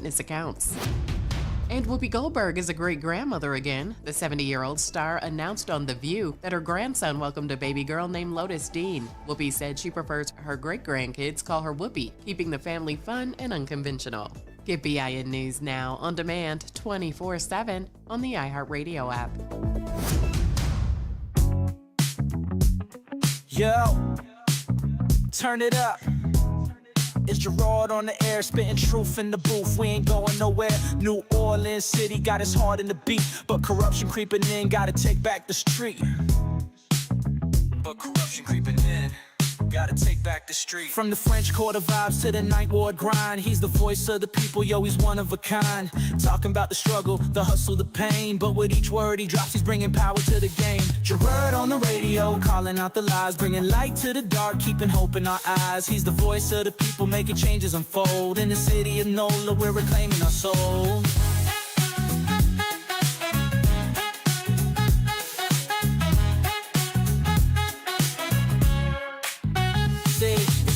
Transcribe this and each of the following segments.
fitness accounts. And Whoopi Goldberg is a great-grandmother again. The 70-year-old star announced on The View that her grandson welcomed a baby girl named Lotus Dean. Whoopi said she prefers her great-grandkids call her Whoopi, keeping the family fun and unconventional. Get BIN News Now on demand 24/7 on the iHeartRadio app. Yo, turn it up. It's Gerod on the air, spitting truth in the booth. We ain't going nowhere. New Orleans City got us hard in the beat, but corruption creeping in, gotta take back the street. But corruption creeping in, gotta take back the street. From the French Quarter vibes to the Ninth Ward grind, he's the voice of the people, yo, he's one of a kind. Talking about the struggle, the hustle, the pain, but with each word he drops, he's bringing power to the game. Gerod on the radio, calling out the lies, bringing light to the dark, keeping hope in our eyes. He's the voice of the people, making changes unfold. In the city of NOLA, we're reclaiming our soul.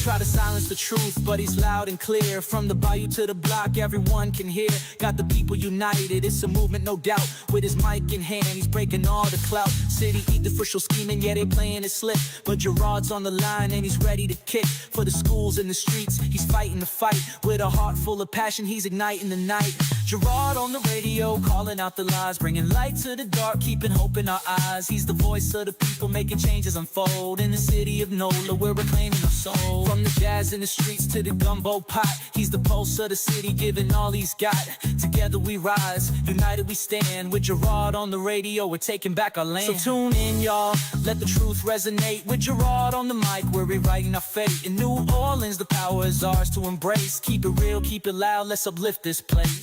Try to silence the truth, but he's loud and clear. From the bayou to the block, everyone can hear. Got the people united, it's a movement, no doubt. With his mic in hand, he's breaking all the clout. City eat the official scheming, yeah, they playing it slick. But Gerod's on the line and he's ready to kick. For the schools and the streets, he's fighting the fight. With a heart full of passion, he's igniting the night. Gerod on the radio, calling out the lies, bringing light to the dark, keeping hope in our eyes. He's the voice of the people, making changes unfold. In the city of NOLA, we're reclaiming our soul. From the jazz in the streets to the gumbo pot, he's the pulse of the city, giving all he's got. Together we rise, united we stand. With Gerod on the radio, we're taking back our land. So tune in, y'all, let the truth resonate. With Gerod on the mic, we're rewriting our fate. In New Orleans, the power is ours to embrace. Keep it real, keep it loud, let's uplift this place.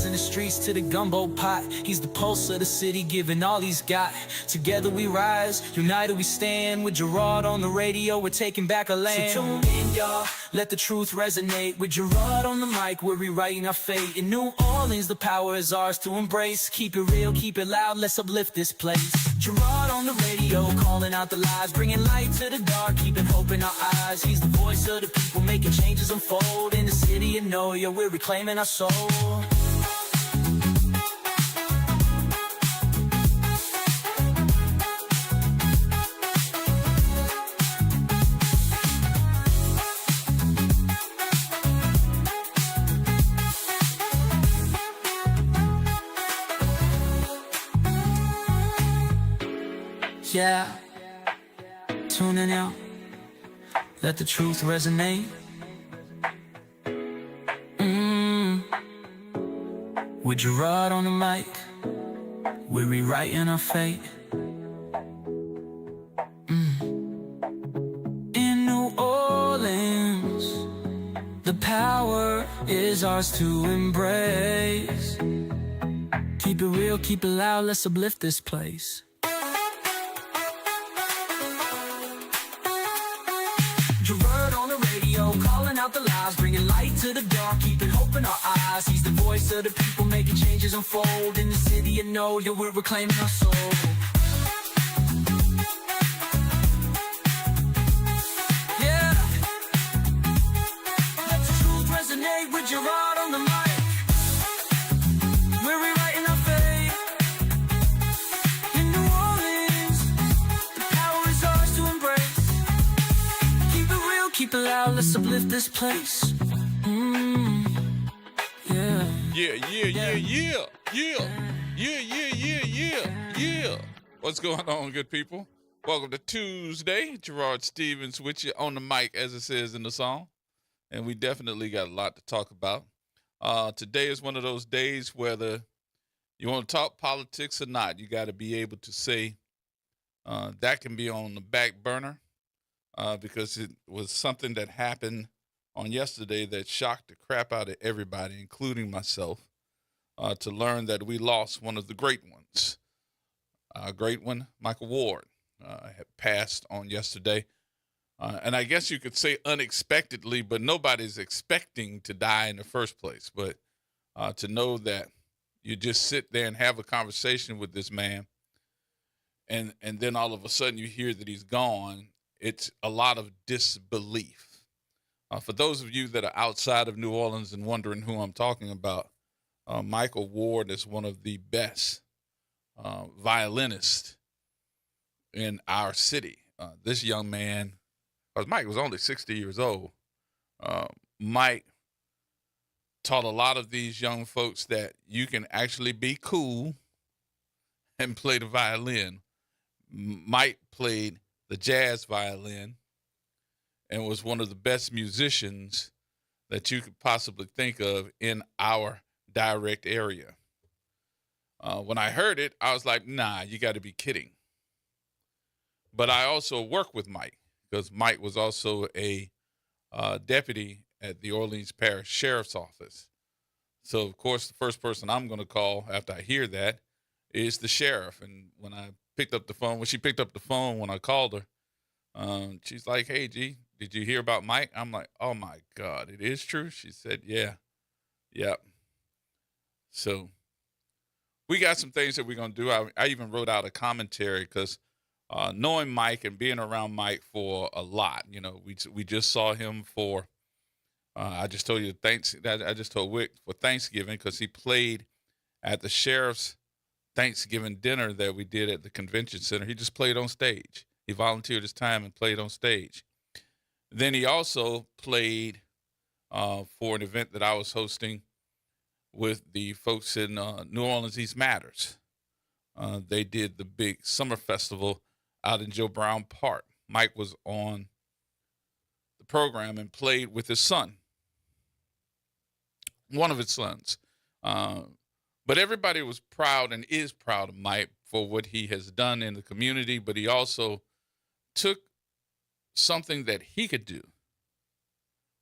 In the streets to the gumbo pot, he's the pulse of the city, giving all he's got. Together we rise, united we stand. With Gerod on the radio, we're taking back our land. So tune in, y'all, let the truth resonate. With Gerod on the mic, we're rewriting our fate. In New Orleans, the power is ours to embrace. Keep it real, keep it loud, let's uplift this place. Gerod on the radio, calling out the lies, bringing light to the dark, keeping hope in our eyes. He's the voice of the people, making changes unfold. In the city of NOLA, we're reclaiming our soul. Yeah, tuning out, let the truth resonate. With Gerod on the mic, we're rewriting our fate. In New Orleans, the power is ours to embrace. Keep it real, keep it loud, let's uplift this place. Gerod on the radio, calling out the lies, bringing light to the dark, keeping hope in our eyes. He's the voice of the people, making changes unfold. In the city of NOLA, we're reclaiming our soul. Yeah, let the truth resonate. With Gerod on the mic, we're rewriting our fate. In New Orleans, the power is ours to embrace. Keep it real, keep it loud, let's uplift this place. Yeah. What's going on, good people? Welcome to Tuesday. Gerard Stevens with you on the mic, as it says in the song. And we definitely got a lot to talk about. Today is one of those days whether you want to talk politics or not, you got to be able to say that can be on the back burner because it was something that happened on yesterday that shocked the crap out of everybody, including myself, to learn that we lost one of the great ones. A great one, Michael Ward, had passed on yesterday. And I guess you could say unexpectedly, but nobody's expecting to die in the first place. But to know that you just sit there and have a conversation with this man and then all of a sudden you hear that he's gone. It's a lot of disbelief. For those of you that are outside of New Orleans and wondering who I'm talking about, Michael Ward is one of the best violinists in our city. This young man, Mike was only 60 years old. Mike taught a lot of these young folks that you can actually be cool and play the violin. Mike played the jazz violin and was one of the best musicians that you could possibly think of in our direct area. When I heard it, I was like, nah, you got to be kidding. But I also work with Mike because Mike was also a deputy at the Orleans Parish Sheriff's Office. So, of course, the first person I'm going to call after I hear that is the sheriff. And when she picked up the phone when I called her, she's like, hey, G, did you hear about Mike? I'm like, oh, my God, it is true? She said, yeah. Yep. So we got some things that we're going to do. I even wrote out a commentary because knowing Mike and being around Mike for a lot, we just saw him for, I just told Wick for Thanksgiving because he played at the sheriff's Thanksgiving dinner that we did at the convention center. He just played on stage. He volunteered his time and played on stage. Then he also played for an event that I was hosting with the folks in New Orleans East Matters. They did the big summer festival out in Joe Brown Park. Mike was on the program and played with his son, one of his sons. But everybody was proud and is proud of Mike for what he has done in the community, but he also took something that he could do,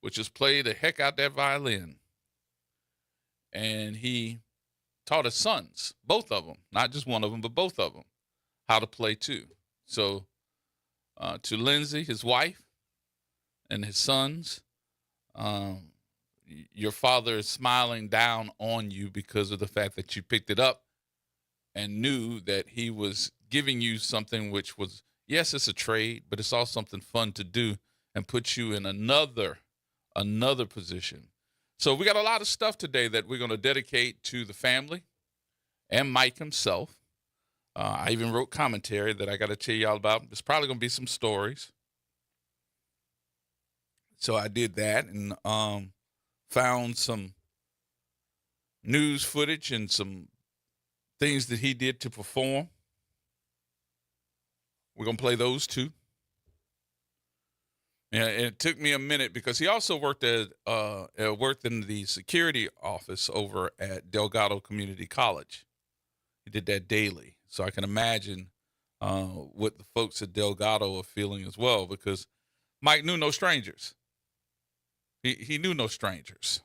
which is play the heck out that violin. And he taught his sons, both of them, not just one of them, but both of them, how to play too. So to Lindsay, his wife, and his sons, your father is smiling down on you because of the fact that you picked it up and knew that he was giving you something which was, yes, it's a trade, but it's also something fun to do and put you in another position. So we got a lot of stuff today that we're going to dedicate to the family and Mike himself. I even wrote commentary that I got to tell y'all about. There's probably going to be some stories. So I did that and found some news footage and some things that he did to perform. We're going to play those too. Yeah, it took me a minute because he also worked in the security office over at Delgado Community College. He did that daily. So I can imagine what the folks at Delgado are feeling as well, because Mike knew no strangers. He knew no strangers.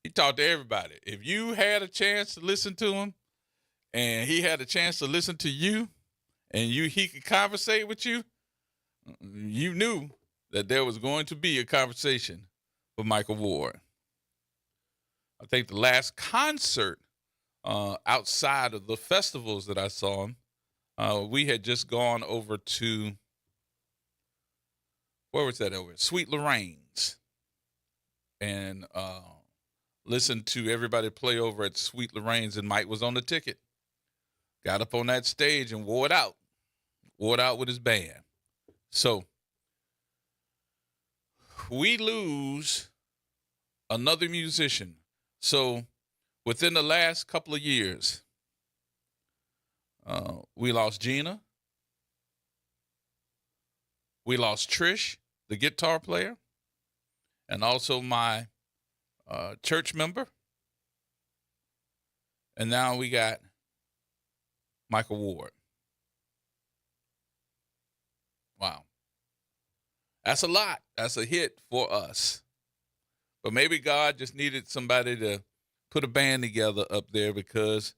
He talked to everybody. If you had a chance to listen to him and he had a chance to listen to you and he could conversate with you, you knew that there was going to be a conversation with Michael Ward. I think the last concert outside of the festivals that I saw him, we had just gone over to, where was that over? Sweet Lorraine's. And listened to everybody play over at Sweet Lorraine's, and Mike was on the ticket. Got up on that stage and wore it out with his band. So we lose another musician. So within the last couple of years, we lost Gina. We lost Trish, the guitar player, and also my church member. And now we got Michael Ward. Wow. That's a lot. That's a hit for us. But maybe God just needed somebody to put a band together up there because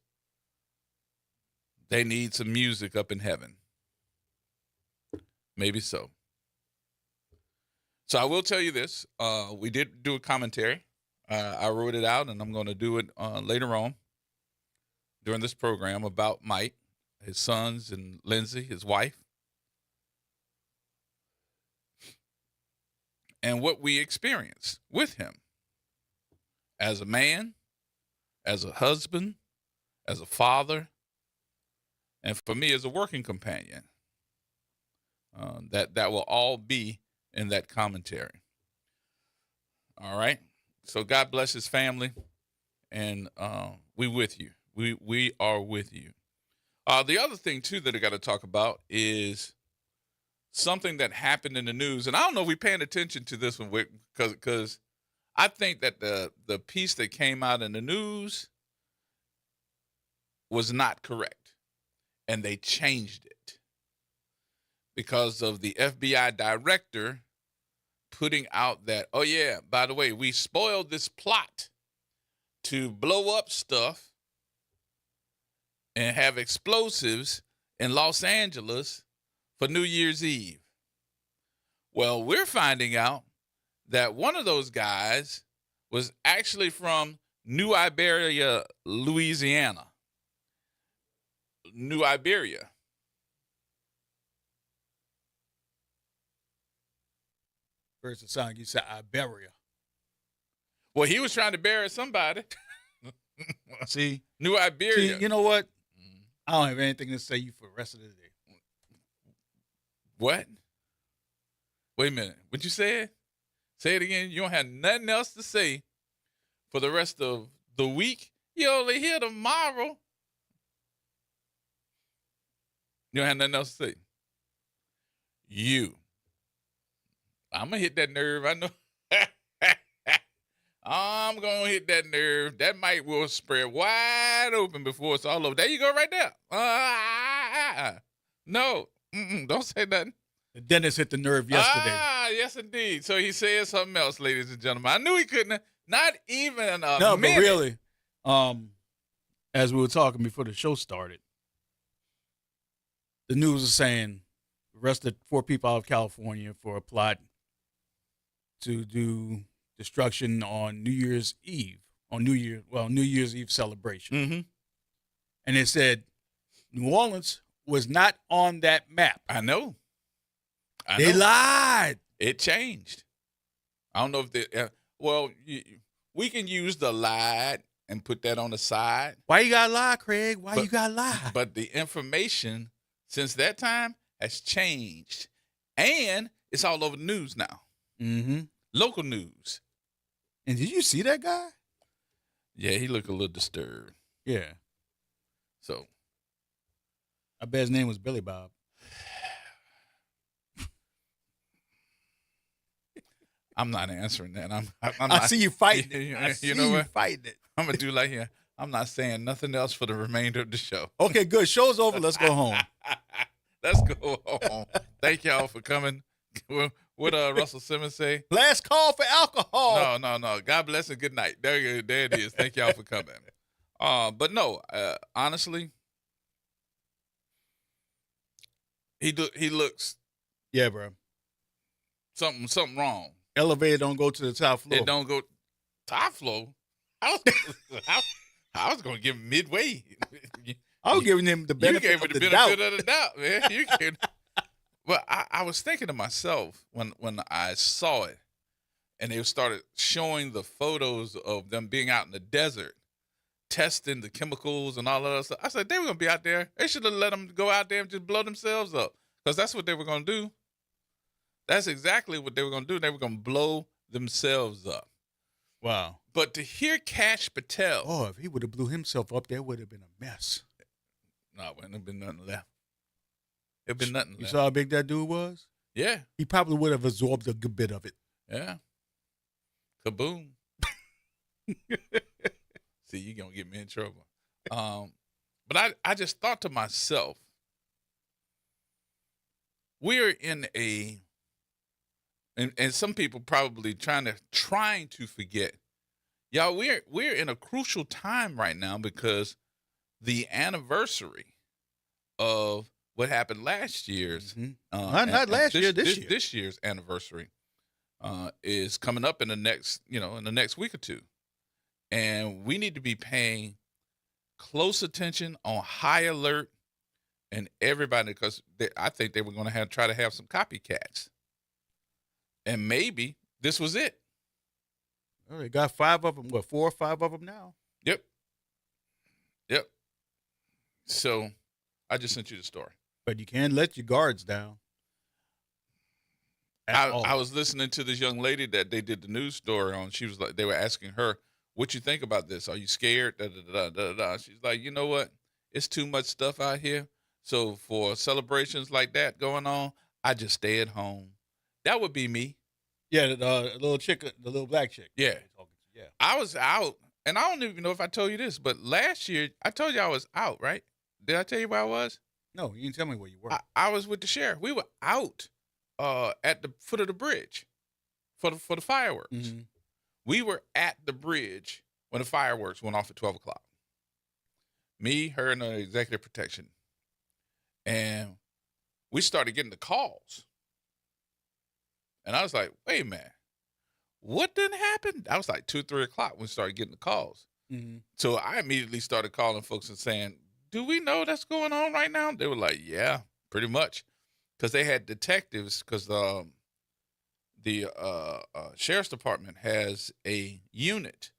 they need some music up in heaven. Maybe so. So I will tell you this. We did do a commentary. I wrote it out, and I'm going to do it later on during this program about Mike, his sons and Lindsay, his wife, and what we experienced with him as a man, as a husband, as a father, and for me as a working companion. That will all be in that commentary. All right. So God bless his family, and we with you. We are with you. The other thing too that I got to talk about is something that happened in the news, and I don't know if we're paying attention to this one because I think that the piece that came out in the news was not correct, and they changed it because of the FBI director putting out that, oh yeah, by the way, we spoiled this plot to blow up stuff and have explosives in Los Angeles for New Year's Eve. Well, we're finding out that one of those guys was actually from New Iberia, Louisiana. New Iberia. First the song, you said Iberia. Well, he was trying to bury somebody. See? New Iberia. See, you know what? I don't have anything to say you for the rest of the day. What? Wait a minute. What you said? Say it again. You don't have nothing else to say for the rest of the week. You only here tomorrow. You don't have nothing else to say. I'm going to hit that nerve. I know. I'm going to hit that nerve. That mic will spread wide open before it's all over. There you go right there. No. Don't say nothing. The dentist hit the nerve yesterday. Yes, indeed. So he said something else, ladies and gentlemen. I knew he couldn't. Not even a no, minute. but really, as we were talking before the show started, the news is saying arrested 4 people out of California for a plot to do destruction on New Year's Eve, New Year's Eve celebration. Mm-hmm. And it said New Orleans was not on that map. I know. They lied. It changed. I don't know if they. We can use the lied and put that on the side. Why you gotta lie, Craig? Why you gotta lie? But the information since that time has changed, and it's all over the news now. Mm-hmm. Local news. And did you see that guy? Yeah, he looked a little disturbed. Yeah. So I bet his name was Billy Bob. I'm not answering that. I'm I not, see you fighting it. You know what? Fighting it. I'm gonna do like here. I'm not saying nothing else for the remainder of the show. Okay, good. Show's over. Let's go home. Let's go home. Thank y'all for coming. What Russell Simmons say? Last call for alcohol. No. God bless and good night. There it is. Thank y'all for coming. But no, honestly, he looks. Yeah, bro. Something wrong. Elevator don't go to the top floor. It don't go top floor. I was gonna give him midway. I was giving him the benefit You gave of it the the benefit doubt. of the doubt, man. You can. But I was thinking to myself when I saw it, and they started showing the photos of them being out in the desert, testing the chemicals and all of that stuff. I said they were gonna be out there. They should have let them go out there and just blow themselves up, because that's what they were gonna do. That's exactly what they were gonna do. They were gonna blow themselves up. Wow. But to hear Kash Patel, Oh, if he would have blew himself up, there would have been a mess. no, wouldn't have been nothing left. It'd been nothing You left. saw how big that dude was? Yeah, He probably would have absorbed a good bit of it. yeah. Kaboom. See, you're gonna get me in trouble. But I just thought to myself, we're in a and some people probably trying to forget. Y'all, we're in a crucial time right now because the anniversary of what happened last year's Not last year, this year. This year's anniversary is coming up in the next week or two. And we need to be paying close attention, on high alert, and everybody, because I think they were going to try to have some copycats, and maybe this was it. Well, they got 5 of them. What, 4 or 5 of them now? Yep. Yep. So I just sent you the story. But you can't let your guards down. I was listening to this young lady that they did the news story on. She was like, they were asking her, "What you think about this? Are you scared?" Da, da, da, da, da, da. She's like, "You know what? It's too much stuff out here. So for celebrations like that going on, I just stay at home." That would be me. Yeah, the little chick, the little black chick. Yeah. Yeah. I was out, and I don't even know if I told you this, but last year I told you I was out, right? Did I tell you where I was? No, you didn't tell me where you were. I was with the sheriff. We were out at the foot of the bridge for the fireworks. Mm-hmm. We were at the bridge when the fireworks went off at 12 o'clock. Me, her, and the executive protection. And we started getting the calls. And I was like, wait a minute. What didn't happen? I was like 2, 3 o'clock when we started getting the calls. Mm-hmm. So I immediately started calling folks and saying, do we know that's going on right now? They were like, yeah, pretty much. Because they had detectives, because the sheriff's department has a unit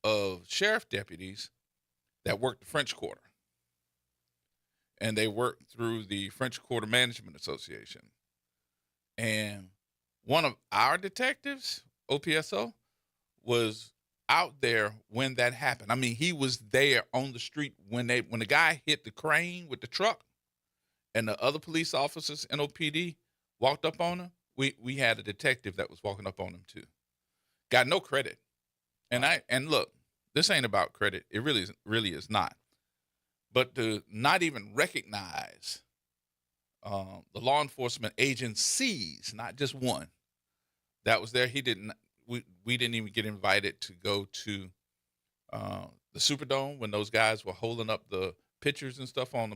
of sheriff deputies that work the French Quarter. And they work through the French Quarter Management Association. And one of our detectives, OPSO, was out there when that happened. I mean, he was there on the street when the guy hit the crane with the truck and the other police officers, NOPD, walked up on him. We had a detective that was walking up on him too. Got no credit. And look, this ain't about credit. It really is not. But to not even recognize the law enforcement agencies, not just one, that was there. We didn't even get invited to go to the Superdome when those guys were holding up the pictures and stuff for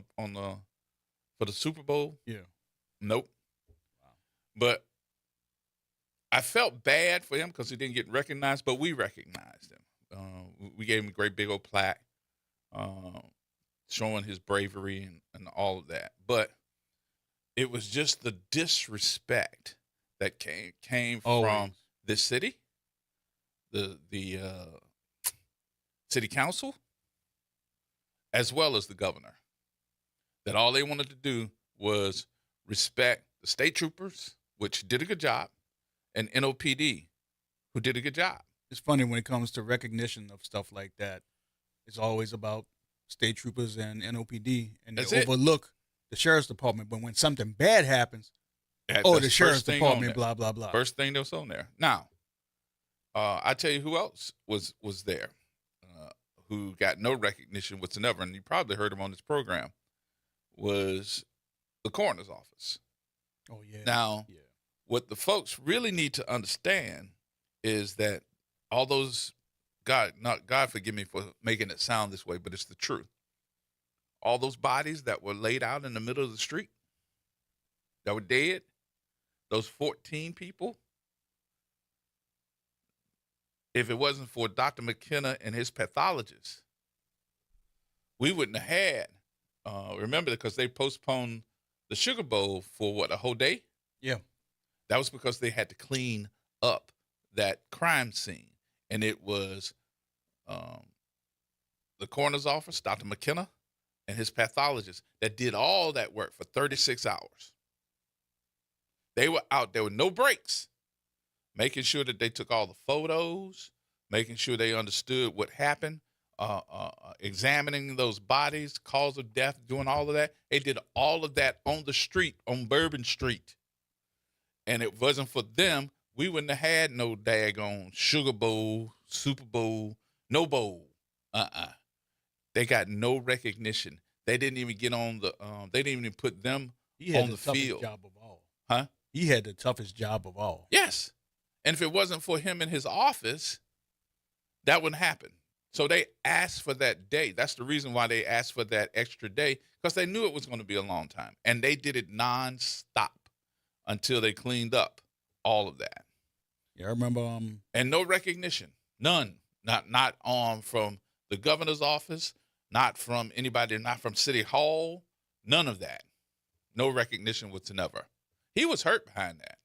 the Super Bowl. Yeah. Nope. Wow. But I felt bad for him because he didn't get recognized, but we recognized him. We gave him a great big old plaque showing his bravery and all of that. But it was just the disrespect that came from the city, the city council, as well as the governor. That all they wanted to do was respect the state troopers, which did a good job, and NOPD, who did a good job. It's funny when it comes to recognition of stuff like that. It's always about state troopers and NOPD, and they overlook the sheriff's department. But when something bad happens, the sheriff's department, blah, blah, blah. First thing that was on there. Now, I tell you who else was there, who got no recognition whatsoever, and you probably heard him on this program, was the coroner's office. Oh, yeah. Now, what the folks really need to understand is that all those, God forgive me for making it sound this way, but it's the truth. All those bodies that were laid out in the middle of the street, that were dead, those 14 people, if it wasn't for Dr. McKenna and his pathologist, we wouldn't have had, remember, because they postponed the Sugar Bowl for a whole day? Yeah. That was because they had to clean up that crime scene. And it was the coroner's office, Dr. McKenna, and his pathologist that did all that work for 36 hours. They were out there with no breaks, making sure that they took all the photos, making sure they understood what happened, examining those bodies, cause of death, doing all of that. They did all of that on the street, on Bourbon Street. And it wasn't for them, we wouldn't have had no daggone Sugar Bowl, Super Bowl, no bowl. They got no recognition. They didn't even get on the, they didn't even put them on the field. Job of all. Huh? He had the toughest job of all. Yes. And if it wasn't for him in his office, that wouldn't happen. So they asked for that day. That's the reason why they asked for that extra day, because they knew it was going to be a long time. And they did it nonstop until they cleaned up all of that. Yeah, I remember. And no recognition. None. Not from the governor's office, not from anybody, not from City Hall, None of that. No recognition whatsoever. He was hurt behind that.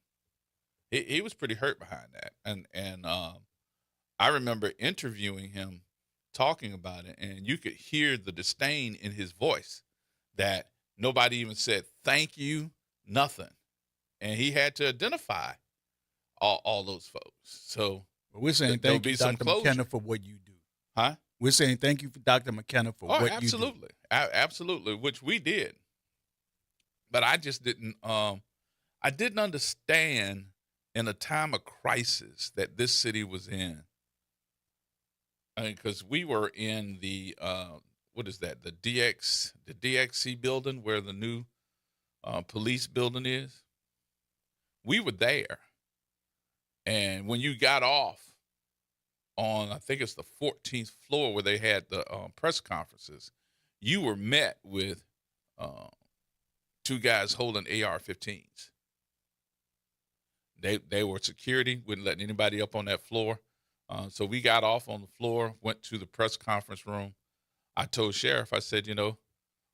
He was pretty hurt behind that. And I remember interviewing him, talking about it, and you could hear the disdain in his voice that nobody even said thank you, nothing. And he had to identify all those folks. So we're saying thank you, Dr. McKenna, for what you do. Huh? We're saying thank you for Dr. McKenna for what you do. Absolutely, which we did. But I just didn't understand in a time of crisis that this city was in. I mean, because we were in the what is that? The DXC building where the new police building is. We were there, and when you got off on, I think it's the 14th floor where they had the press conferences, you were met with two guys holding AR-15s. They were security, wouldn't let anybody up on that floor. So we got off on the floor, went to the press conference room. I told Sheriff, I said,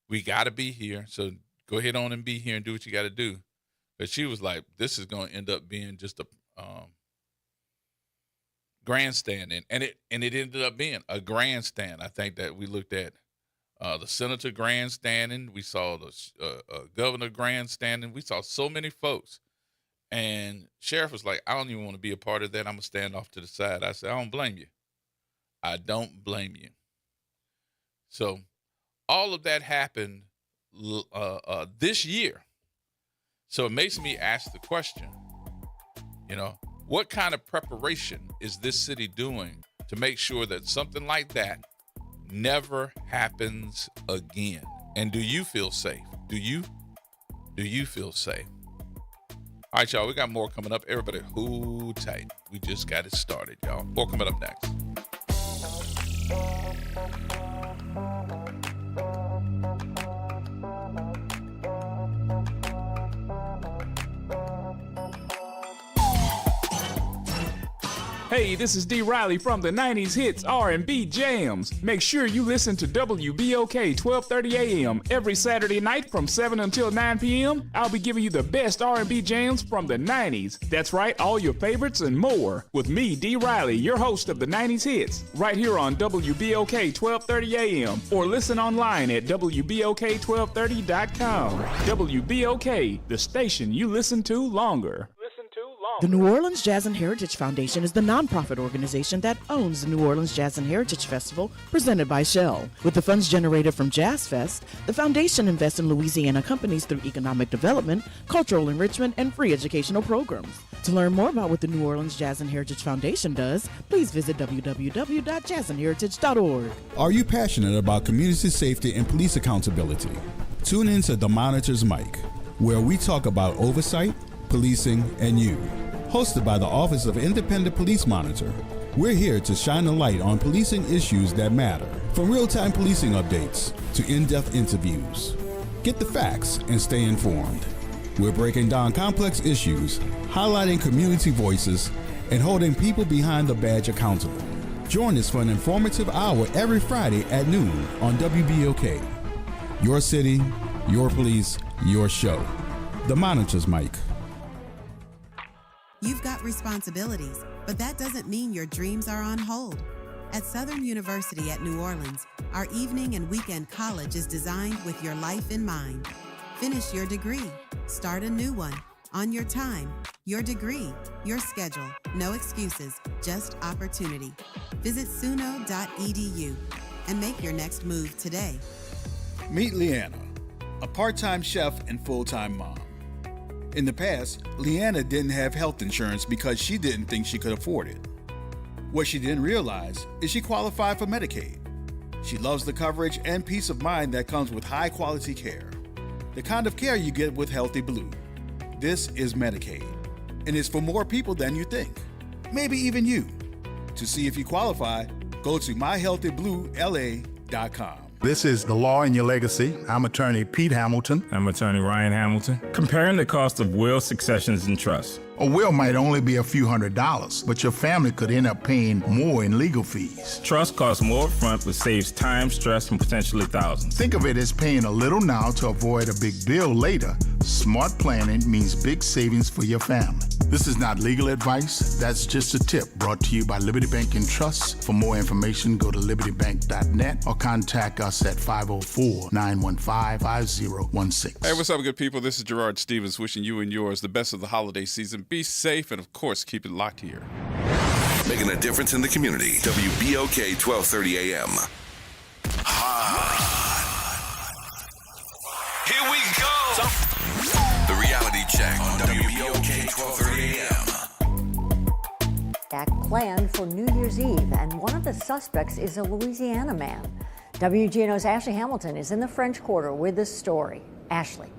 we got to be here. So go ahead on and be here and do what you got to do. But she was like, this is going to end up being just a grandstanding. And it ended up being a grandstand. I think that we looked at the senator grandstanding. We saw the governor grandstanding. We saw so many folks. And Sheriff was like, I don't even want to be a part of that. I'm going to stand off to the side. I said, I don't blame you. I don't blame you. So all of that happened this year. So it makes me ask the question, what kind of preparation is this city doing to make sure that something like that never happens again? And do you feel safe? Do you feel safe? All right, y'all, we got more coming up. Everybody hold tight. We just got it started, y'all. More coming up next. Hey, this is D. Riley from the 90s Hits R&B Jams. Make sure you listen to WBOK 1230 AM every Saturday night from 7 until 9 p.m. I'll be giving you the best R&B jams from the 90s. That's right, all your favorites and more. With me, D. Riley, your host of the 90s Hits, right here on WBOK 1230 AM, or listen online at WBOK1230.com. WBOK, the station you listen to longer. The New Orleans Jazz and Heritage Foundation is the nonprofit organization that owns the New Orleans Jazz and Heritage Festival presented by Shell. With the funds generated from Jazz Fest, the foundation invests in Louisiana companies through economic development, cultural enrichment, and free educational programs. To learn more about what the New Orleans Jazz and Heritage Foundation does, please visit www.jazzandheritage.org. Are you passionate about community safety and police accountability? Tune in to The Monitor's Mic, where we talk about oversight, policing, and you. Hosted by the Office of Independent Police Monitor, we're here to shine a light on policing issues that matter, from real-time policing updates to in-depth interviews. Get the facts and stay informed. We're breaking down complex issues, highlighting community voices, and holding people behind the badge accountable. Join us for an informative hour every Friday at noon on WBOK. Your city, your police, your show. The Monitor's Mic. You've got responsibilities, but that doesn't mean your dreams are on hold. At Southern University at New Orleans, our evening and weekend college is designed with your life in mind. Finish your degree, start a new one, on your time, your degree, your schedule, no excuses, just opportunity. Visit suno.edu and make your next move today. Meet Leanna, a part-time chef and full-time mom. In the past, Leanna didn't have health insurance because she didn't think she could afford it. What she didn't realize is she qualified for Medicaid. She loves the coverage and peace of mind that comes with high-quality care. The kind of care you get with Healthy Blue. This is Medicaid, and it's for more people than you think. Maybe even you. To see if you qualify, go to myhealthybluela.com. This is The Law in Your Legacy. I'm attorney Pete Hamilton. I'm attorney Ryan Hamilton. Comparing the cost of will, successions, and trusts. A will might only be a few $100s, but your family could end up paying more in legal fees. Trust costs more upfront, but saves time, stress, and potentially thousands. Think of it as paying a little now to avoid a big bill later. Smart planning means big savings for your family. This is not legal advice. That's just a tip brought to you by Liberty Bank and Trust. For more information, go to libertybank.net or contact us at 504-915-5016. Hey, what's up, good people? This is Gerard Stevens wishing you and yours the best of the holiday season. Be safe and, of course, keep it locked here. Making a difference in the community. WBOK 1230 AM. Here we go. The reality check on WBOK 1230 AM. Attack planned for New Year's Eve, and one of the suspects is a Louisiana man. WGNO's Ashley Hamilton is in the French Quarter with this story. Ashley.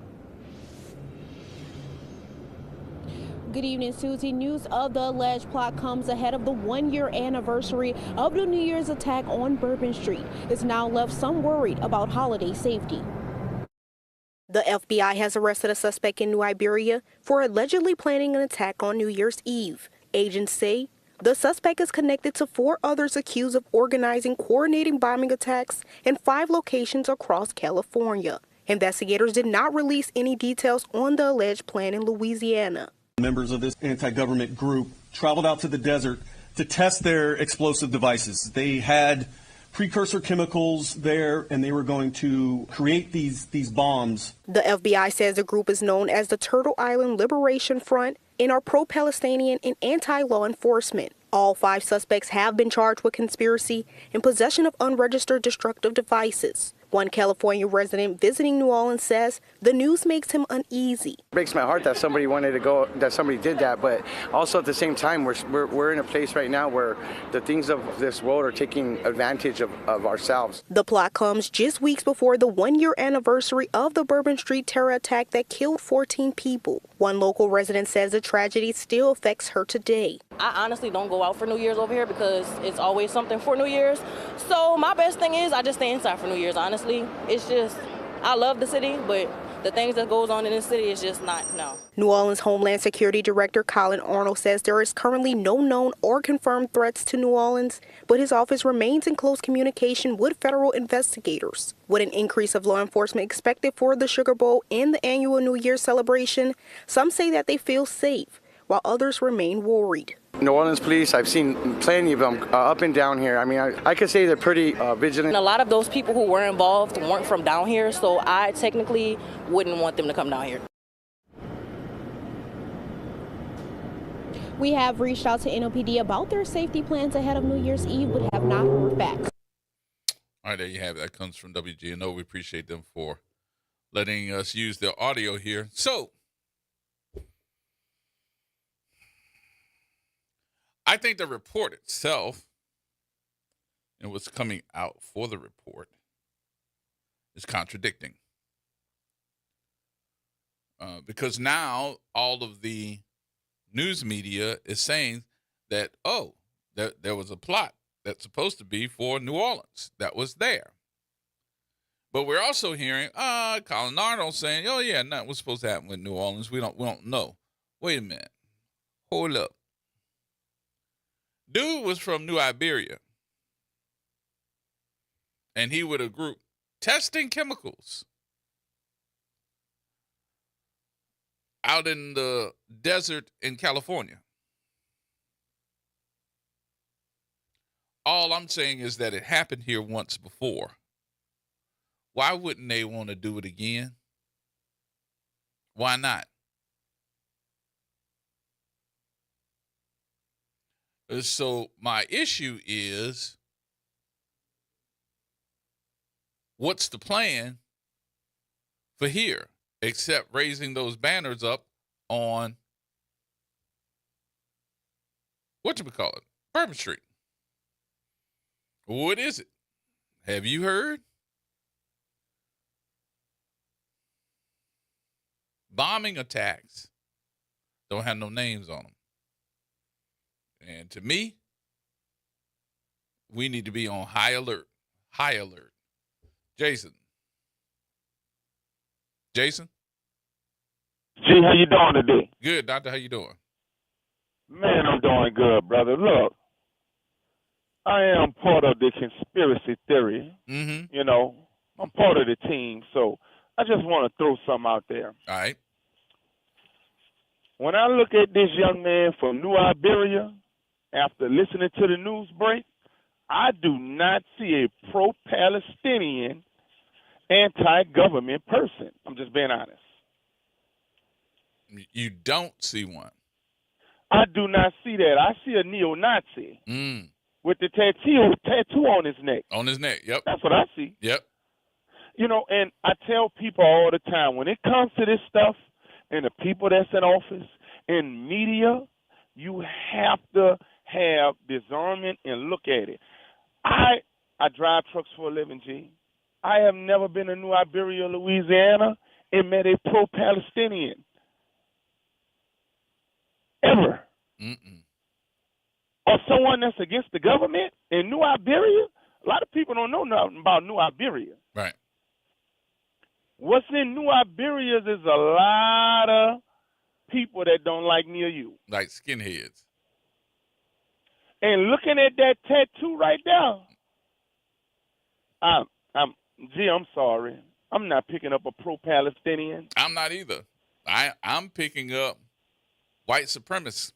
Good evening, Susie. News of the alleged plot comes ahead of the one-year anniversary of the New Year's attack on Bourbon Street. It's now left some worried about holiday safety. The FBI has arrested a suspect in New Iberia for allegedly planning an attack on New Year's Eve. Agents say the suspect is connected to 4 others accused of organizing coordinating bombing attacks in 5 locations across California. Investigators did not release any details on the alleged plan in Louisiana. Members of this anti-government group traveled out to the desert to test their explosive devices. They had precursor chemicals there, and they were going to create these bombs. The FBI says the group is known as the Turtle Island Liberation Front and are pro-Palestinian and anti-law enforcement. All 5 suspects have been charged with conspiracy and possession of unregistered destructive devices. One California resident visiting New Orleans says the news makes him uneasy. It breaks my heart that somebody wanted to go, that somebody did that, but also at the same time, we're in a place right now where the things of this world are taking advantage of ourselves. The plot comes just weeks before the one-year anniversary of the Bourbon Street terror attack that killed 14 people. One local resident says the tragedy still affects her today. I honestly don't go out for New Year's over here because it's always something for New Year's. So my best thing is I just stay inside for New Year's, honestly. It's just, I love the city, but the things that goes on in this city is just not, no. New Orleans Homeland Security Director Colin Arnold says there is currently no known or confirmed threats to New Orleans, but his office remains in close communication with federal investigators. With an increase of law enforcement expected for the Sugar Bowl and the annual New Year's celebration, some say that they feel safe, while others remain worried. New Orleans police, I've seen plenty of them up and down here. I mean, I could say they're pretty vigilant. And a lot of those people who were involved weren't from down here, so I technically wouldn't want them to come down here. We have reached out to NOPD about their safety plans ahead of New Year's Eve, but have not heard back. All right, there you have it. That comes from WGNO. We appreciate them for letting us use their audio here. So, I think the report itself and what's coming out for the report is contradicting. Because now all of the news media is saying that, there was a plot that's supposed to be for New Orleans that was there. But we're also hearing Colin Arnold saying, oh, yeah, nothing was supposed to happen with New Orleans. We don't know. Wait a minute. Hold up. Dude was from New Iberia, and he with a group testing chemicals out in the desert in California. All I'm saying is that it happened here once before. Why wouldn't they want to do it again? Why not? So my issue is, what's the plan for here, except raising those banners up on, whatchamacallit, Bourbon Street? What is it? Have you heard? Bombing attacks don't have no names on them. And to me, we need to be on high alert Jason. Jason? G, how you doing today? Good, doctor. How you doing? Man, I'm doing good, brother. Look, I am part of the conspiracy theory. Mm-hmm. You know, I'm part of the team, so I just want to throw something out there. All right. When I look at this young man from New Iberia, after listening to the news break, I do not see a pro-Palestinian, anti-government person. I'm just being honest. You don't see one. I do not see that. I see a neo-Nazi with the tattoo on his neck. On his neck, yep. That's what I see. Yep. You know, and I tell people all the time, when it comes to this stuff and the people that's in office and media, you have to have discernment and look at it. I drive trucks for a living, G. I have never been to New Iberia, Louisiana, and met a pro-Palestinian. Ever. Mm-mm. Or someone that's against the government in New Iberia. A lot of people don't know nothing about New Iberia. Right. What's in New Iberia is a lot of people that don't like me or you. Like skinheads. And looking at that tattoo right there, I'm sorry. I'm not picking up a pro-Palestinian. I'm not either. I'm picking up white supremacists.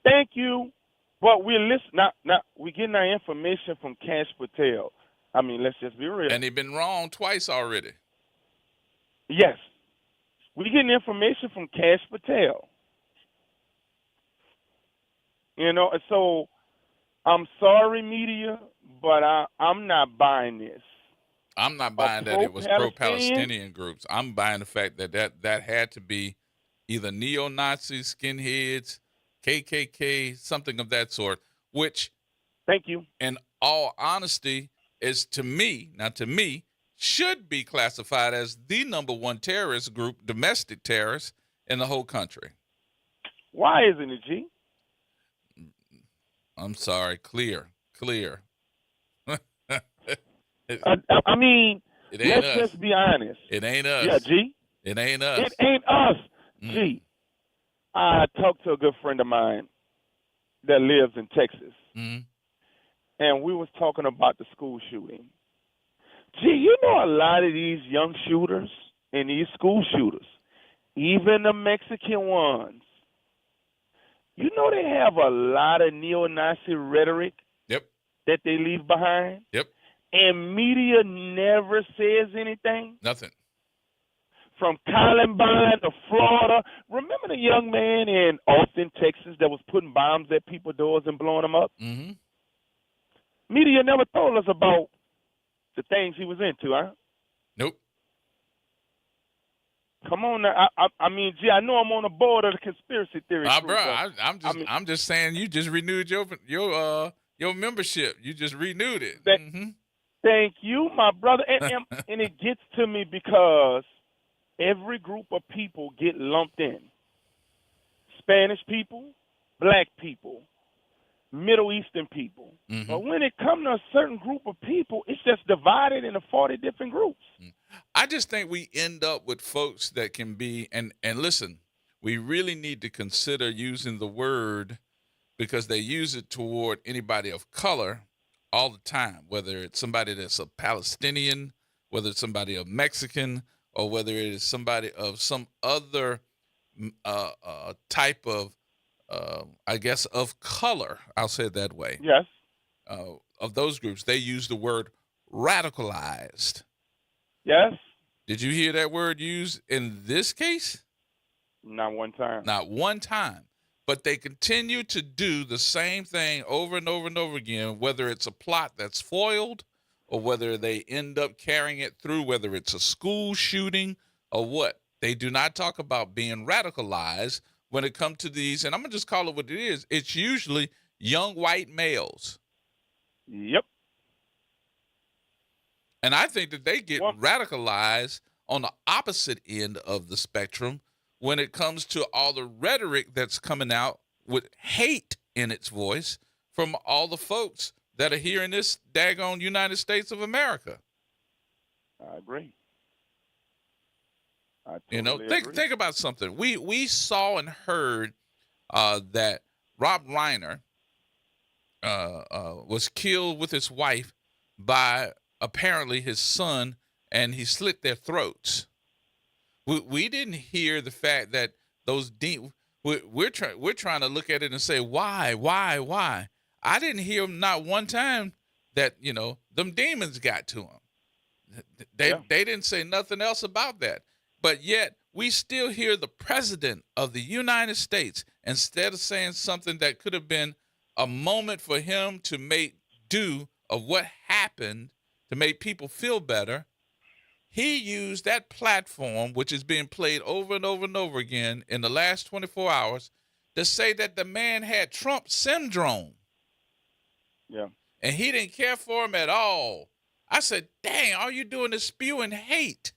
Thank you. But we're listening. Now, we're getting our information from Cash Patel. I mean, let's just be real. And they've been wrong twice already. Yes. We're getting information from Cash Patel. You know, so I'm sorry, media, but I'm not buying this. I'm not buying that it was pro-Palestinian groups. I'm buying the fact that had to be either neo-Nazis, skinheads, KKK, something of that sort, which, thank you, in all honesty, is to me, should be classified as the number one terrorist group, domestic terrorists, in the whole country. Why isn't it, G? I'm sorry, clear. I mean, let's us. just be honest. It ain't us. Yeah, G. It ain't us. It ain't us, G. I talked to a good friend of mine that lives in Texas, and we was talking about the school shooting. Gee, you know a lot of these young shooters and these school shooters, even the Mexican ones, you know they have a lot of neo-Nazi rhetoric that they leave behind? Yep. And media never says anything? Nothing. From Columbine to Florida. Remember the young man in Austin, Texas that was putting bombs at people's doors and blowing them up? Mm-hmm. Media never told us about the things he was into, huh? Nope. Come on now. I mean, gee, I know I'm on the board of the conspiracy theory. Bro, I'm just saying you just renewed your membership. You just renewed it. Thank you, my brother. And it gets to me because every group of people get lumped in. Spanish people, black people, Middle Eastern people. But when it comes to a certain group of people, it's just divided into 40 different groups. I just think we end up with folks that can be, and listen, we really need to consider using the word because they use it toward anybody of color all the time, whether it's somebody that's a Palestinian, whether it's somebody of Mexican, or whether it is somebody of some other type of, I guess, of color. I'll say it that way. Yes. Of those groups, they use the word radicalized. Yes. Did you hear that word used in this case? Not one time. Not one time. But they continue to do the same thing over and over and over again, whether it's a plot that's foiled or whether they end up carrying it through, whether it's a school shooting or what. They do not talk about being radicalized when it comes to these, and I'm going to just call it what it is. It's usually young white males. Yep. And I think that they get radicalized on the opposite end of the spectrum when it comes to all the rhetoric that's coming out with hate in its voice from all the folks that are here in this daggone United States of America. I agree. I You know, totally agree. think about something. We saw and heard that Rob Reiner was killed with his wife by apparently his son, and he slit their throats. We didn't hear the fact that those we're trying to look at it and say why. I didn't hear not one time that them demons got to him. They didn't say nothing else about that. But yet we still hear the president of the United States, instead of saying something that could have been a moment for him to make do of what happened to make people feel better, he used that platform, which is being played over and over and over again in the last 24 hours, to say that the man had Trump syndrome. Yeah. And he didn't care for him at all. I said, dang, all you doing is spewing hate.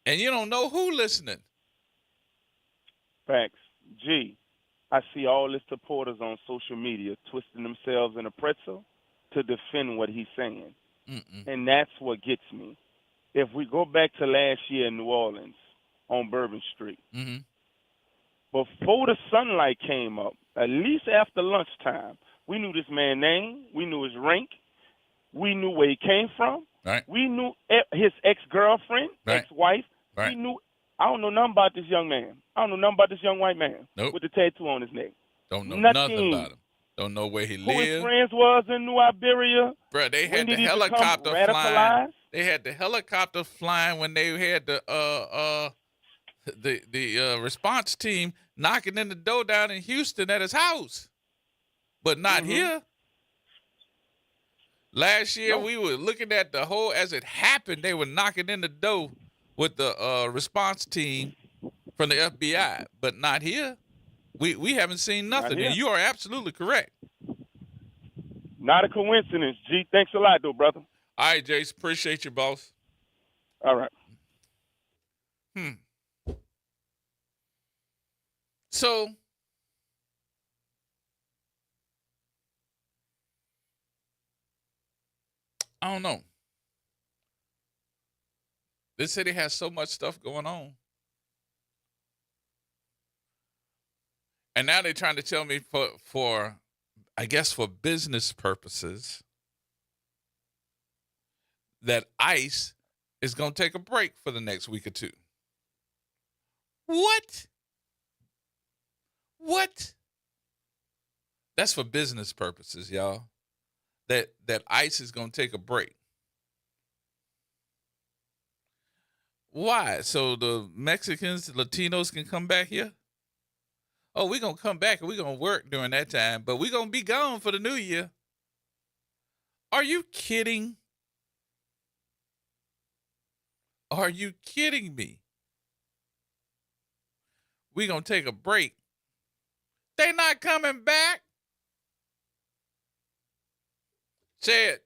And you don't know who listening. Facts. Gee, I see all his supporters on social media twisting themselves in a pretzel to defend what he's saying. And that's what gets me. If we go back to last year in New Orleans on Bourbon Street, before the sunlight came up, at least after lunchtime, we knew this man's name. We knew his rank. We knew where he came from. Right. We knew his ex-girlfriend, ex-wife. Right. We knew. I don't know nothing about this young man. I don't know nothing about this young white man with the tattoo on his neck. Don't know nothing about him. Don't know where he Who lived. his friends was in New Iberia. Bro, they When had the did he helicopter become flying. radicalized? They had the helicopter flying when they had the response team knocking in the door down in Houston at his house, but not here. Last year we were looking at the whole as it happened. They were knocking in the door with the response team from the FBI, but not here. We haven't seen nothing. And you are absolutely correct. Not a coincidence. G, thanks a lot, though, brother. All right, Jace. Appreciate you, boss. All right. So, I don't know. This city has so much stuff going on. And now they're trying to tell me for I guess for business purposes, that ICE is going to take a break for the next week or two. What? That's for business purposes, y'all. That ICE is going to take a break. Why? So the Mexicans, the Latinos can come back here? Oh, we're going to come back and we're going to work during that time, but we're going to be gone for the new year. Are you kidding? Are you kidding me? We're going to take a break. They not coming back. Say it.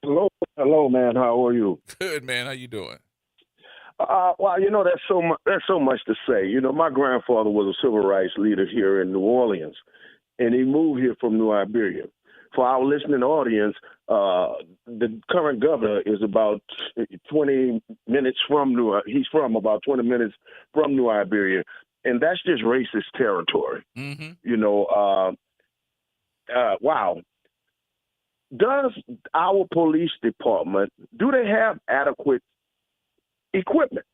Hello, man. How are you? Good, man. How you doing? Well, there's so much to say. My grandfather was a civil rights leader here in New Orleans, and he moved here from New Iberia. For our listening audience, the current governor is about 20 minutes from he's from about 20 minutes from New Iberia, and that's just racist territory. Wow. Does our police department, do they have adequate equipment?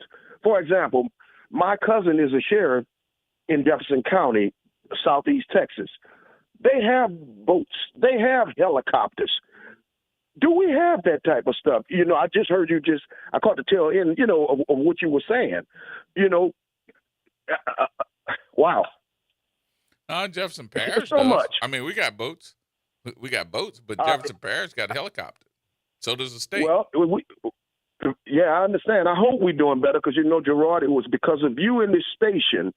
For example, my cousin is a sheriff in Jefferson County, Southeast Texas. They have boats. They have helicopters. Do we have that type of stuff? I just heard I caught the tail end, of what you were saying. Wow. Jefferson Parish so does. much. I mean, we got boats. But Jefferson Parish got a helicopter. So does the state. Well, yeah, I understand. I hope we're doing better because, Gerard, it was because of you in this station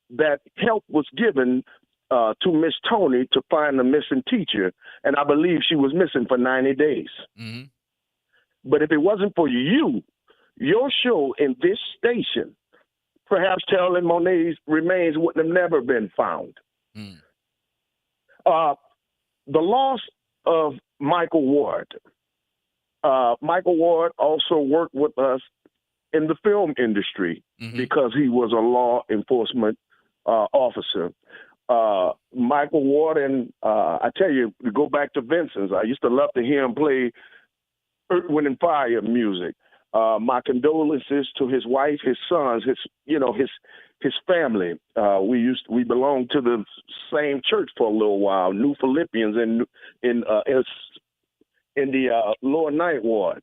that help was given to Miss Tony to find the missing teacher, and I believe she was missing for 90 days. Mm-hmm. But if it wasn't for you, your show in this station, perhaps Carolyn Monet's remains wouldn't have never been found. The loss of Michael Ward. Michael Ward also worked with us in the film industry because he was a law enforcement officer. Michael Ward, and I tell you, we go back to Vincent's. I used to love to hear him play Earth, Wind, and Fire music. My condolences to his wife, his sons, his family. We belonged to the same church for a little while, New Philippians in the Lower Ninth Ward.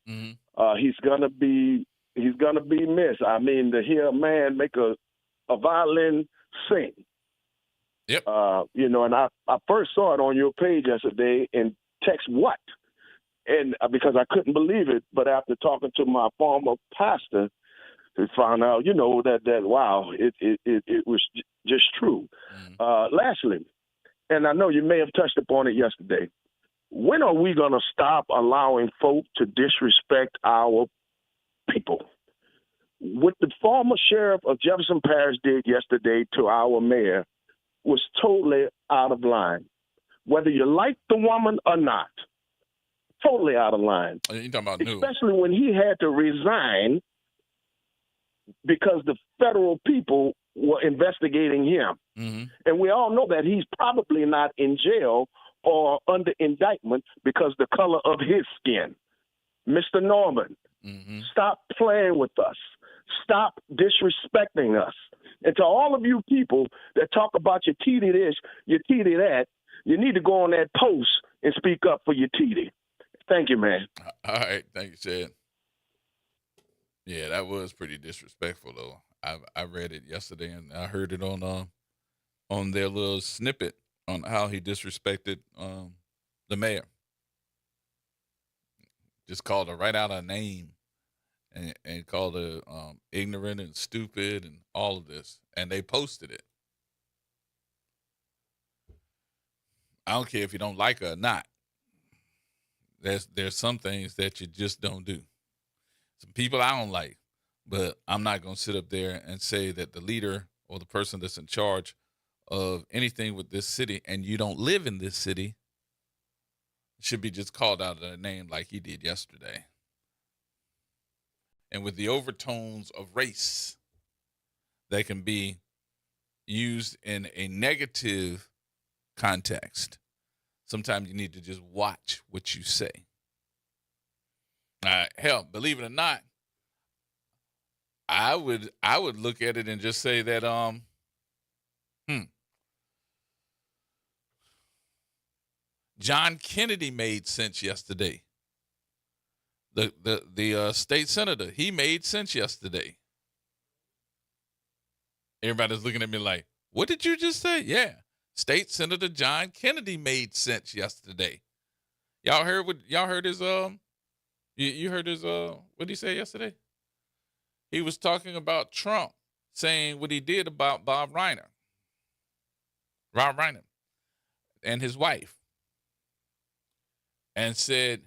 He's gonna be missed. I mean, to hear a man make a violin sing. Yep. And I first saw it on your page yesterday and text what? And because I couldn't believe it, but after talking to my former pastor, we found out, that wow, it was just true. Lastly, and I know you may have touched upon it yesterday, when are we going to stop allowing folk to disrespect our people? What the former sheriff of Jefferson Parish did yesterday to our mayor was totally out of line. Whether you like the woman or not, totally out of line. You talking about especially when he had to resign because the federal people were investigating him. And we all know that he's probably not in jail or under indictment because the color of his skin. Mr. Norman, stop playing with us. Stop disrespecting us. And to all of you people that talk about your TD this, your TD that, you need to go on that post and speak up for your TD. Thank you, man. All right. Thank you, Chad. Yeah, that was pretty disrespectful, though. I read it yesterday, and I heard it on their little snippet on how he disrespected the mayor. Just called her right out her name and called her ignorant and stupid and all of this. And they posted it. I don't care if you don't like her or not. There's some things that you just don't do. Some people I don't like, but I'm not going to sit up there and say that the leader or the person that's in charge of anything with this city, and you don't live in this city, should be just called out of their name like he did yesterday. And with the overtones of race that can be used in a negative context, sometimes you need to just watch what you say. Hell, believe it or not, I would look at it and just say that John Kennedy made sense yesterday. The state senator, he made sense yesterday. Everybody's looking at me like, what did you just say? Yeah. State Senator John Kennedy made sense yesterday. Y'all heard his you heard his what did he say yesterday? He was talking about Trump saying what he did about Rob Reiner and his wife, and said,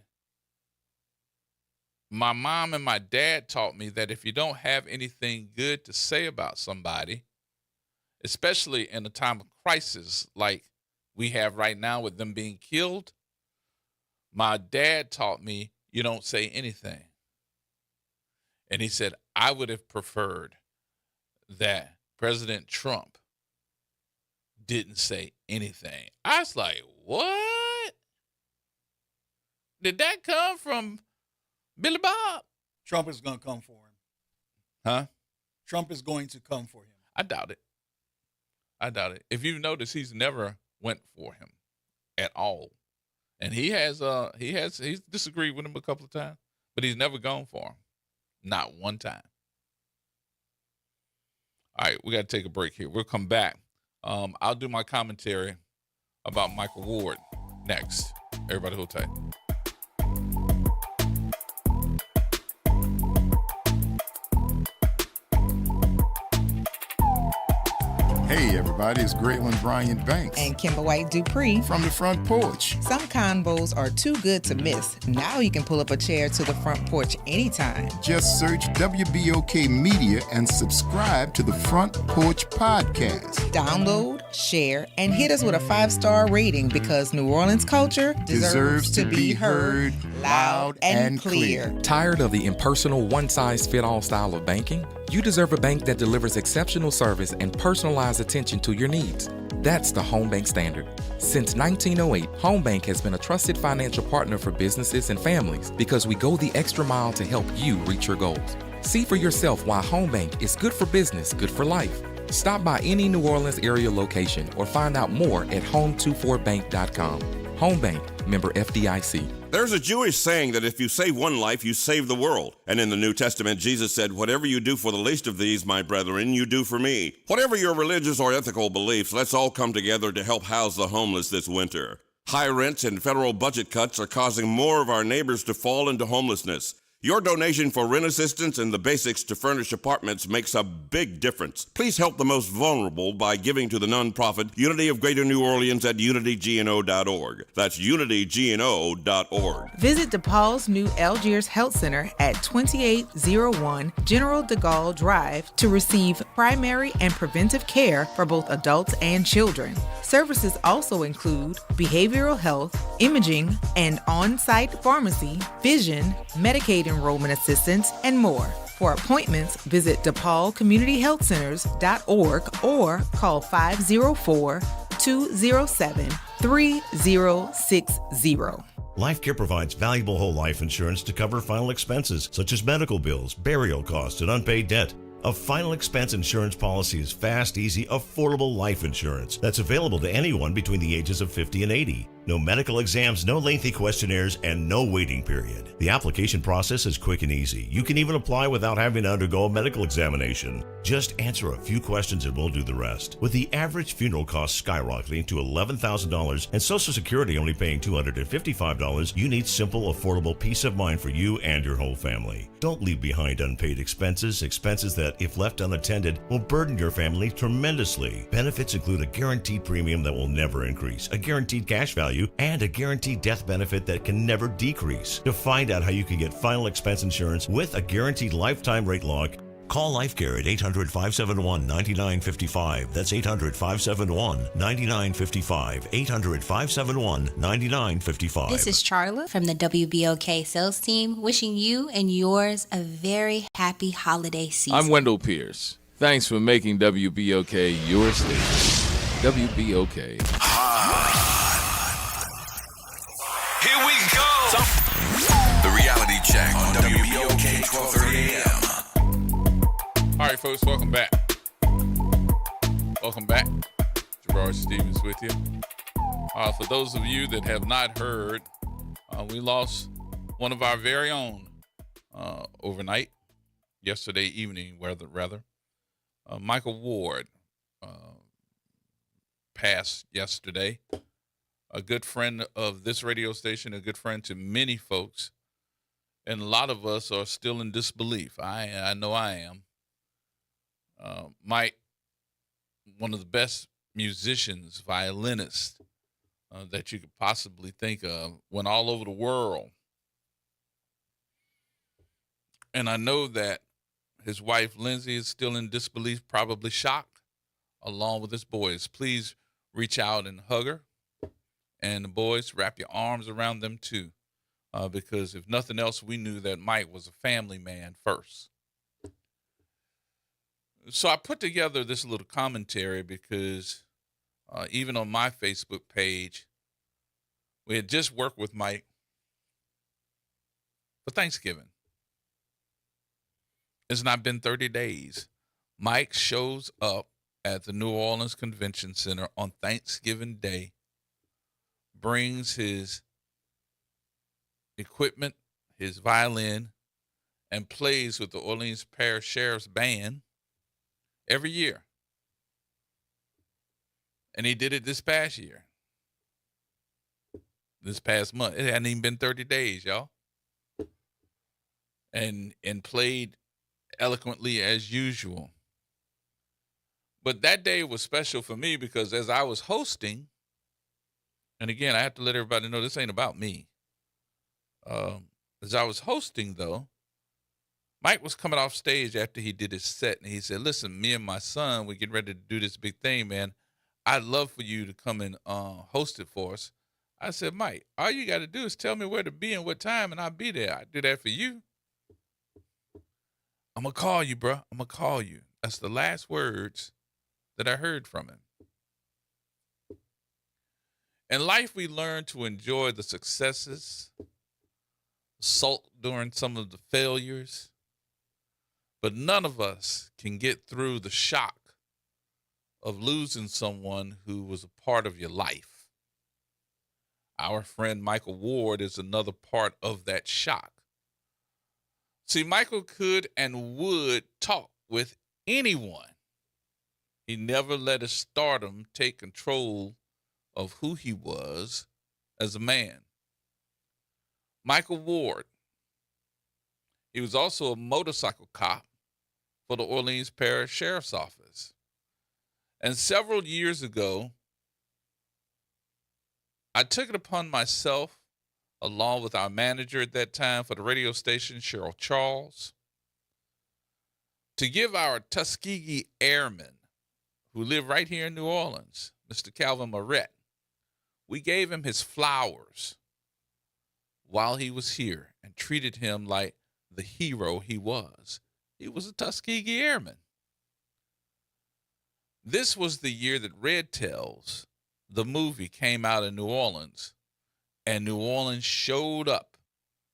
my mom and my dad taught me that if you don't have anything good to say about somebody, especially in a time of crisis like we have right now with them being killed, my dad taught me you don't say anything. And he said, I would have preferred that President Trump didn't say anything. I was like, what? Did that come from Billy Bob? Trump is going to come for him. Huh? Trump is going to come for him. I doubt it. If you've noticed, he's never went for him at all. And he's disagreed with him a couple of times, but he's never gone for him. Not one time. All right, we got to take a break here. We'll come back. I'll do my commentary about Michael Ward next. Everybody hold tight. Hey everybody, it's Graylin Bryant Banks and Kimber White Dupree from the Front Porch. Some combos are too good to miss. Now you can pull up a chair to the front porch anytime. Just search WBOK Media and subscribe to the Front Porch Podcast. Download, share, and hit us with a 5-star rating because New Orleans culture deserves to be heard loud and clear. Tired of the impersonal, one-size-fit-all style of banking? You deserve a bank that delivers exceptional service and personalized attention to your needs. That's the Home Bank Standard. Since 1908, Home Bank has been a trusted financial partner for businesses and families because we go the extra mile to help you reach your goals. See for yourself why Home Bank is good for business, good for life. Stop by any New Orleans area location or find out more at home24bank.com. Home Bank, member FDIC. There's a Jewish saying that if you save one life, you save the world. And in the New Testament, Jesus said, "Whatever you do for the least of these, my brethren, you do for me." Whatever your religious or ethical beliefs, let's all come together to help house the homeless this winter. High rents and federal budget cuts are causing more of our neighbors to fall into homelessness. Your donation for rent assistance and the basics to furnish apartments makes a big difference. Please help the most vulnerable by giving to the nonprofit Unity of Greater New Orleans at unitygno.org. That's unitygno.org. Visit DePaul's new Algiers Health Center at 2801 General de Gaulle Drive to receive primary and preventive care for both adults and children. Services also include behavioral health, imaging, and on-site pharmacy, vision, Medicaid enrollment assistance, and more. For appointments, visit DePaulCommunityHealthCenters.org or call 504-207-3060. LifeCare provides valuable whole life insurance to cover final expenses such as medical bills, burial costs, and unpaid debt. A final expense insurance policy is fast, easy, affordable life insurance that's available to anyone between the ages of 50 and 80. No medical exams, no lengthy questionnaires, and no waiting period. The application process is quick and easy. You can even apply without having to undergo a medical examination. Just answer a few questions and we'll do the rest. With the average funeral cost skyrocketing to $11,000 and Social Security only paying $255, you need simple, affordable peace of mind for you and your whole family. Don't leave behind unpaid expenses that, if left unattended, will burden your family tremendously. Benefits include a guaranteed premium that will never increase, a guaranteed cash value, and a guaranteed death benefit that can never decrease. To find out how you can get final expense insurance with a guaranteed lifetime rate lock, call LifeCare at 800-571-9955. That's 800-571-9955. 800-571-9955. This is Charla from the WBOK sales team, wishing you and yours a very happy holiday season. I'm Wendell Pierce. Thanks for making WBOK your station. WBOK. Here we go. The reality check on WBOK 1230 AM. All right, folks, welcome back. Welcome back. Gerard Stevens with you. For those of you that have not heard, we lost one of our very own overnight, yesterday evening, rather. Michael Ward passed yesterday. A good friend of this radio station, a good friend to many folks, and a lot of us are still in disbelief. I know I am. Mike, one of the best musicians, violinists that you could possibly think of, went all over the world. And I know that his wife, Lindsay, is still in disbelief, probably shocked, along with his boys. Please reach out and hug her. And the boys, wrap your arms around them too. Because if nothing else, we knew that Mike was a family man first. So I put together this little commentary because even on my Facebook page, we had just worked with Mike for Thanksgiving. It's not been 30 days. Mike shows up at the New Orleans Convention Center on Thanksgiving Day, brings his equipment, his violin, and plays with the Orleans Parish Sheriff's Band every year. And he did it this past year. This past month. It hadn't even been 30 days, y'all. And played eloquently as usual. But that day was special for me because as I was hosting, and again, I have to let everybody know this ain't about me. As I was hosting, though, Mike was coming off stage after he did his set, and he said, listen, me and my son, we're getting ready to do this big thing, man. I'd love for you to come and host it for us. I said, Mike, all you got to do is tell me where to be and what time, and I'll be there. I do that for you. I'm going to call you, bro. I'm going to call you. That's the last words that I heard from him. In life, we learn to enjoy the successes, sulk during some of the failures, but none of us can get through the shock of losing someone who was a part of your life. Our friend Michael Ward is another part of that shock. See, Michael could and would talk with anyone. He never let his stardom take control of who he was as a man. Michael Ward, he was also a motorcycle cop for the Orleans Parish Sheriff's Office. And several years ago, I took it upon myself, along with our manager at that time for the radio station, Cheryl Charles, to give our Tuskegee Airmen, who live right here in New Orleans, Mr. Calvin Moret, we gave him his flowers while he was here and treated him like the hero he was. He was a Tuskegee Airman. This was the year that Red Tails, the movie, came out in New Orleans, and New Orleans showed up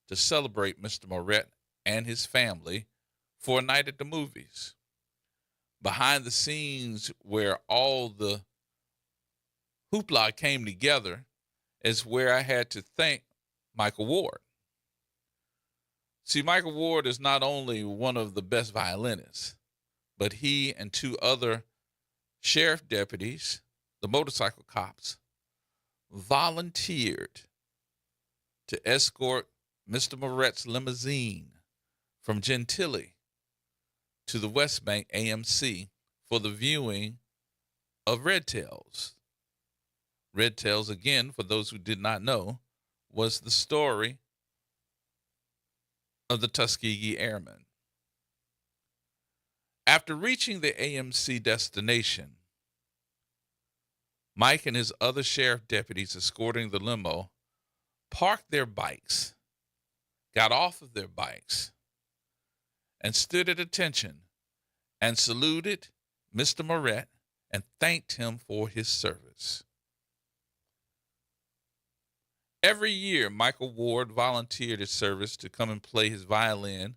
to celebrate Mr. Moret and his family for a night at the movies. Behind the scenes where all the hoopla came together is where I had to thank Michael Ward. See, Michael Ward is not only one of the best violinists, but he and two other sheriff deputies, the motorcycle cops, volunteered to escort Mr. Moret's limousine from Gentilly to the West Bank AMC for the viewing of Red Tails. Red Tails, again, for those who did not know, was the story of the Tuskegee Airmen. After reaching the AMC destination, Mike and his other sheriff deputies escorting the limo parked their bikes, got off of their bikes, and stood at attention and saluted Mr. Moret and thanked him for his service. Every year, Michael Ward volunteered his service to come and play his violin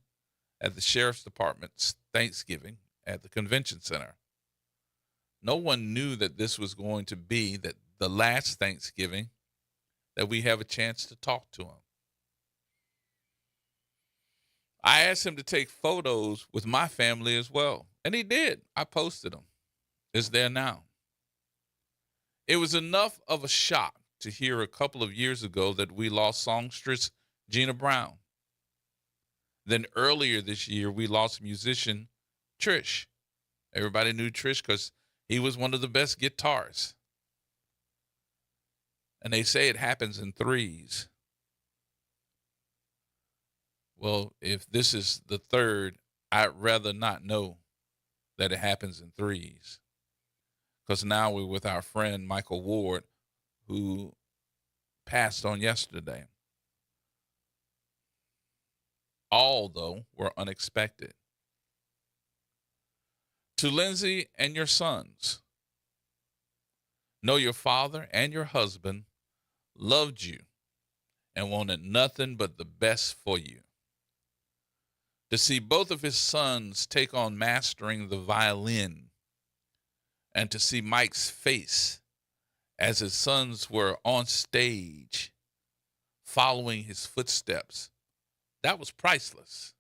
at the Sheriff's Department's Thanksgiving at the Convention Center. No one knew that this was going to be the last Thanksgiving that we have a chance to talk to him. I asked him to take photos with my family as well, and he did. I posted them. It's there now. It was enough of a shock to hear a couple of years ago that we lost songstress Gina Brown. Then earlier this year, we lost musician Trish. Everybody knew Trish because he was one of the best guitarists. And they say it happens in threes. Well, if this is the third, I'd rather not know that it happens in threes. Because now we're with our friend Michael Ward, who passed on yesterday. All, though, were unexpected. To Lindsay and your sons, know your father and your husband loved you and wanted nothing but the best for you. To see both of his sons take on mastering the violin, and to see Mike's face as his sons were on stage following his footsteps, that was priceless.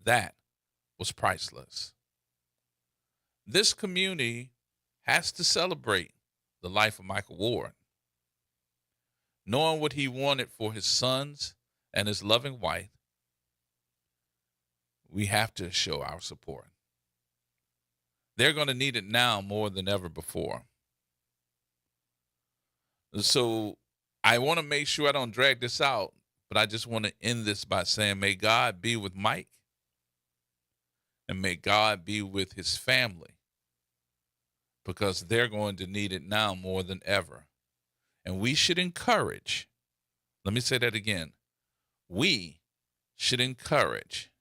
That was priceless. This community has to celebrate the life of Michael Ward. Knowing what he wanted for his sons and his loving wife, we have to show our support. They're going to need it now more than ever before. So I want to make sure I don't drag this out, but I just want to end this by saying, may God be with Mike, and may God be with his family. because they're going to need it now more than ever. And we should encourage, let me say that again, we should encourage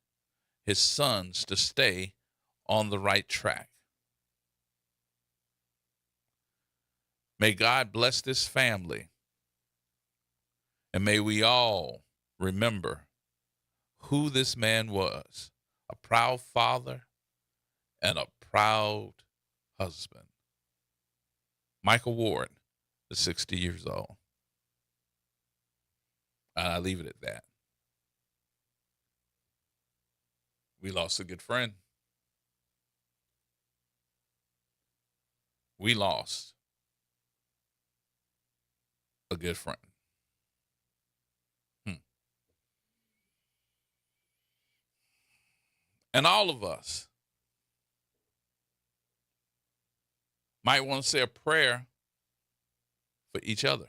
his sons to stay on the right track. May God bless this family, and may we all remember who this man was, a proud father and a proud husband. Michael Ward is 60 years old. And I leave it at that. We lost a good friend. We lost a good friend. And all of us might want to say a prayer for each other.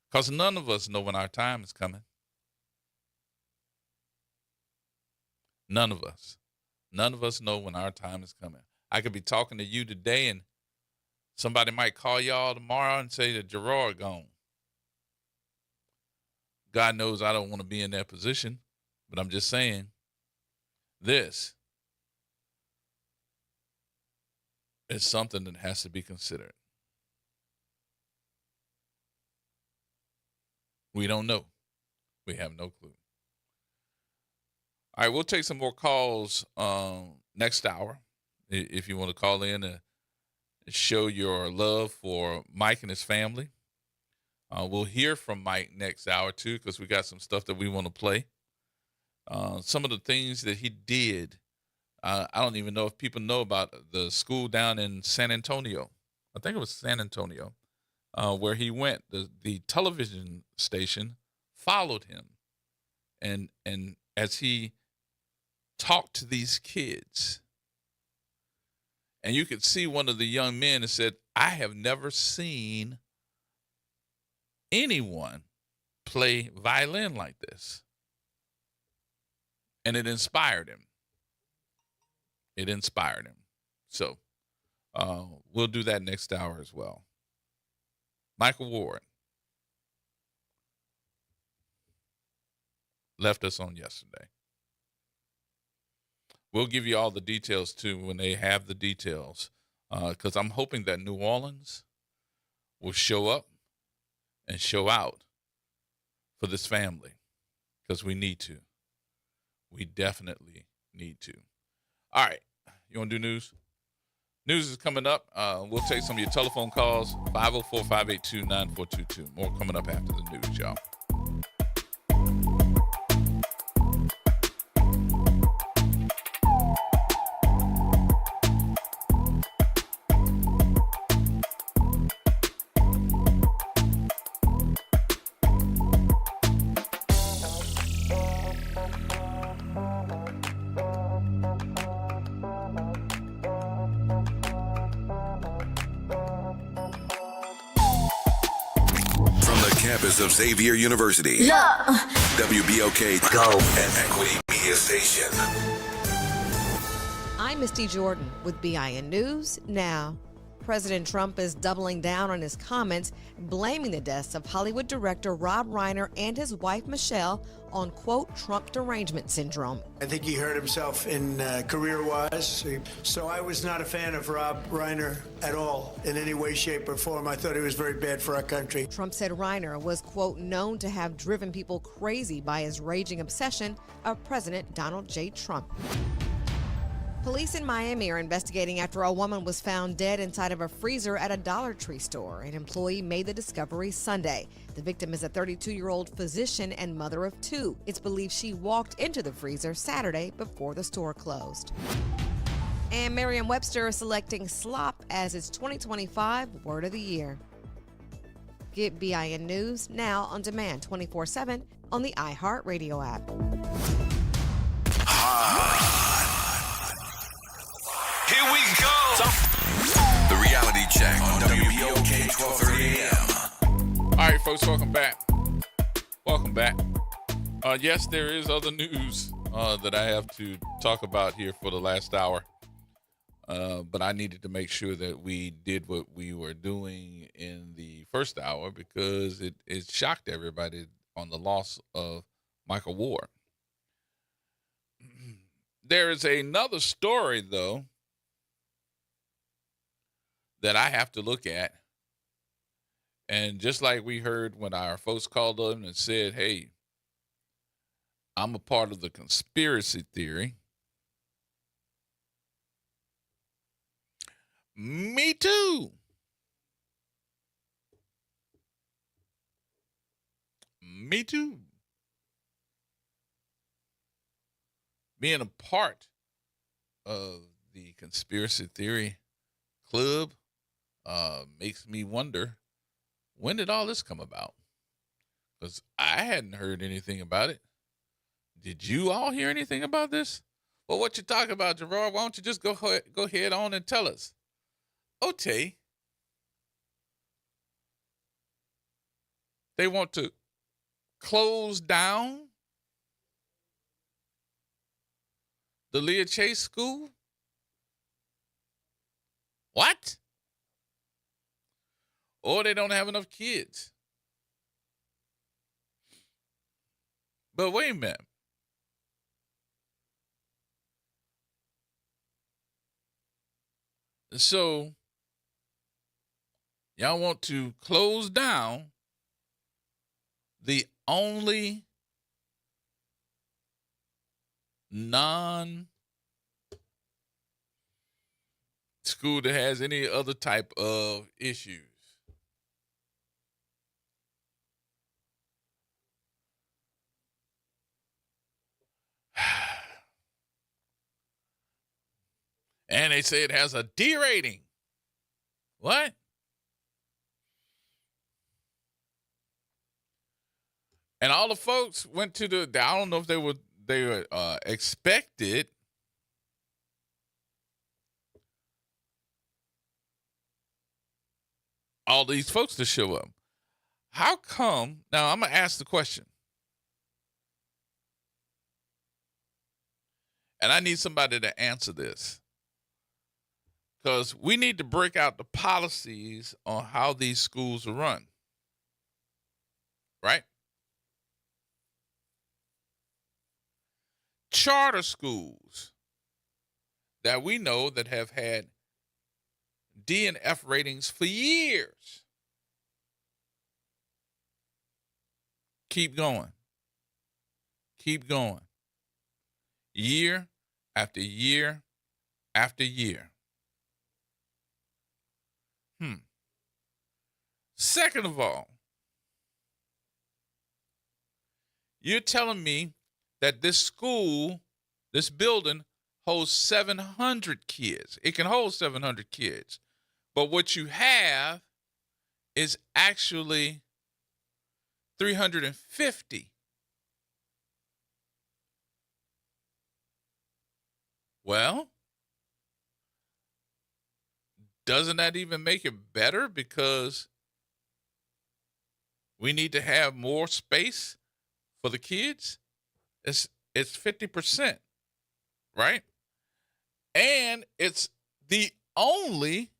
Because none of us know when our time is coming. None of us. None of us know when our time is coming. I could be talking to you today and somebody might call y'all tomorrow and say that Gerod gone. God knows I don't want to be in that position, but I'm just saying this is something that has to be considered. We don't know. We have no clue. All right, we'll take some more calls next hour. If you want to call in and show your love for Mike and his family. We'll hear from Mike next hour, too, because we got some stuff that we want to play. Some of the things that he did, I don't even know if people know about the school down in San Antonio. I think it was San Antonio, where he went. The television station followed him. And as he talked to these kids, and you could see one of the young men and said, I have never seen anyone play violin like this. And it inspired him. It inspired him. So we'll do that next hour as well. Michael Ward left us on yesterday. We'll give you all the details, too, when they have the details, because I'm hoping that New Orleans will show up and show out for this family, because we need to. We definitely need to. All right. You want to do news? News is coming up. We'll take some of your telephone calls, 504-582-9422. More coming up after the news, y'all. Of Xavier University. Look. WBOK Go and Equity Media Station. I'm Misty Jordan with BIN News Now. President Trump is doubling down on his comments, blaming the deaths of Hollywood director Rob Reiner and his wife Michelle on, quote, Trump derangement syndrome. I think he hurt himself in career-wise. So I was not a fan of Rob Reiner at all in any way, shape, or form. I thought he was very bad for our country. Trump said Reiner was, quote, known to have driven people crazy by his raging obsession of President Donald J. Trump. Police in Miami are investigating after a woman was found dead inside of a freezer at a Dollar Tree store. An employee made the discovery Sunday. The victim is a 32-year-old physician and mother of two. It's believed she walked into the freezer Saturday before the store closed. And Merriam-Webster is selecting slop as its 2025 Word of the Year. Get BIN News now on demand 24/7 on the iHeartRadio app. Here we go. The reality check on WBOK 1230 AM. All right, folks, welcome back. Welcome back. Yes, there is other news that I have to talk about here for the last hour. But I needed to make sure that we did what we were doing in the first hour because it shocked everybody on the loss of Michael Ward. There is another story, though, that I have to look at. And just like we heard when our folks called in and said, hey, I'm a part of the conspiracy theory. Me too. Me too. Being a part of the conspiracy theory club makes me wonder, when did all this come about? Because I hadn't heard anything about it. Did you all hear anything about this? Well, what you talking about, Gerard? Why don't you just go ahead on and tell us? Okay. They want to close down the Leah Chase School? What? Or they don't have enough kids. But wait a minute. So, y'all want to close down the only non-school that has any other type of issues. And they say it has a D rating. What? And all the folks went to I don't know if they were expected all these folks to show up. How come? Now I'm going to ask the question. And I need somebody to answer this. Because we need to break out the policies on how these schools are run. Right? Charter schools that we know that have had D and F ratings for years. Keep going. Keep going. Year after year after year. Second of all, you're telling me that this school, this building, holds 700 kids. It can hold 700 kids. But what you have is actually 350. Well, doesn't that even make it better? Because we need to have more space for the kids. It's 50%, right? And it's the only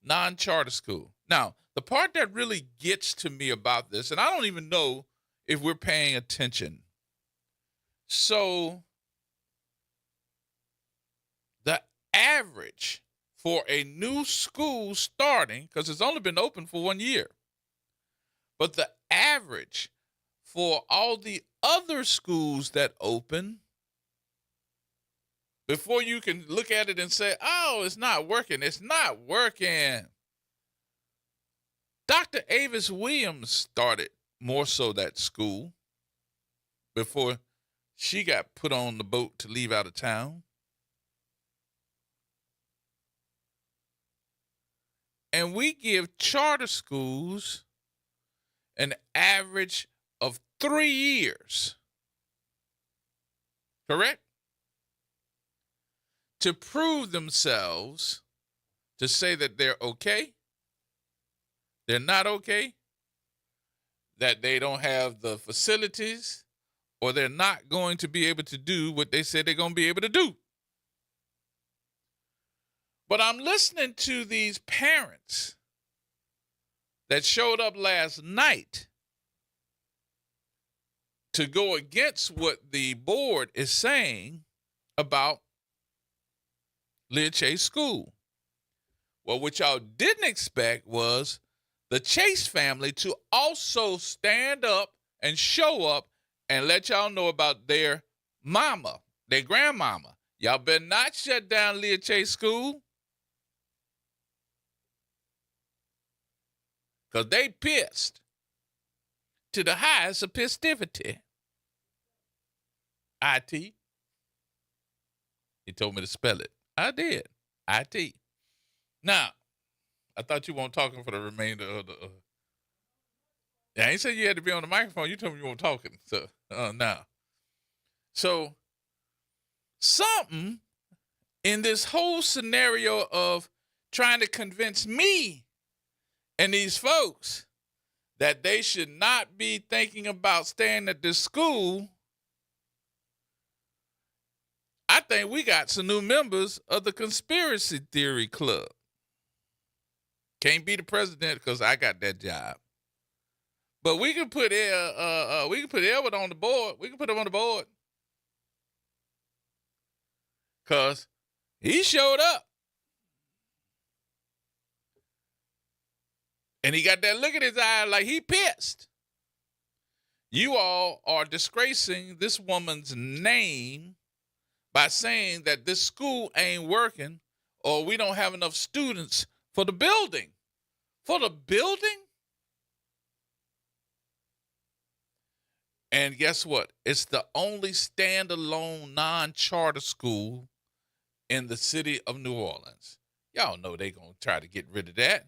non-charter school. Now, the part that really gets to me about this, and I don't even know if we're paying attention. So the average for a new school starting, because it's only been open for 1 year, but the average for all the other schools that open, before you can look at it and say, oh, it's not working. It's not working. Dr. Avis Williams started more so that school before she got put on the boat to leave out of town. And we give charter schools an average of 3 years, correct? To prove themselves, to say that they're okay, they're not okay, that they don't have the facilities, or they're not going to be able to do what they said they're going to be able to do. But I'm listening to these parents that showed up last night to go against what the board is saying about Leah Chase School. Well, what y'all didn't expect was the Chase family to also stand up and show up and let y'all know about their mama, their grandmama. Y'all better not shut down Leah Chase School, because they pissed to the highest of pistivity. IT. He told me to spell it. I did. IT. Now, I thought you weren't talking for the remainder of the... I ain't said you had to be on the microphone. You told me you weren't talking. So, now. So, something in this whole scenario of trying to convince me and these folks that they should not be thinking about staying at this school, I think we got some new members of the conspiracy theory club. Can't be the president because I got that job. But we can put Elwood on the board. We can put him on the board. Because he showed up. And he got that look in his eye like he pissed. You all are disgracing this woman's name by saying that this school ain't working or we don't have enough students for the building. For the building? And guess what? It's the only standalone non-charter school in the city of New Orleans. Y'all know they gonna try to get rid of that.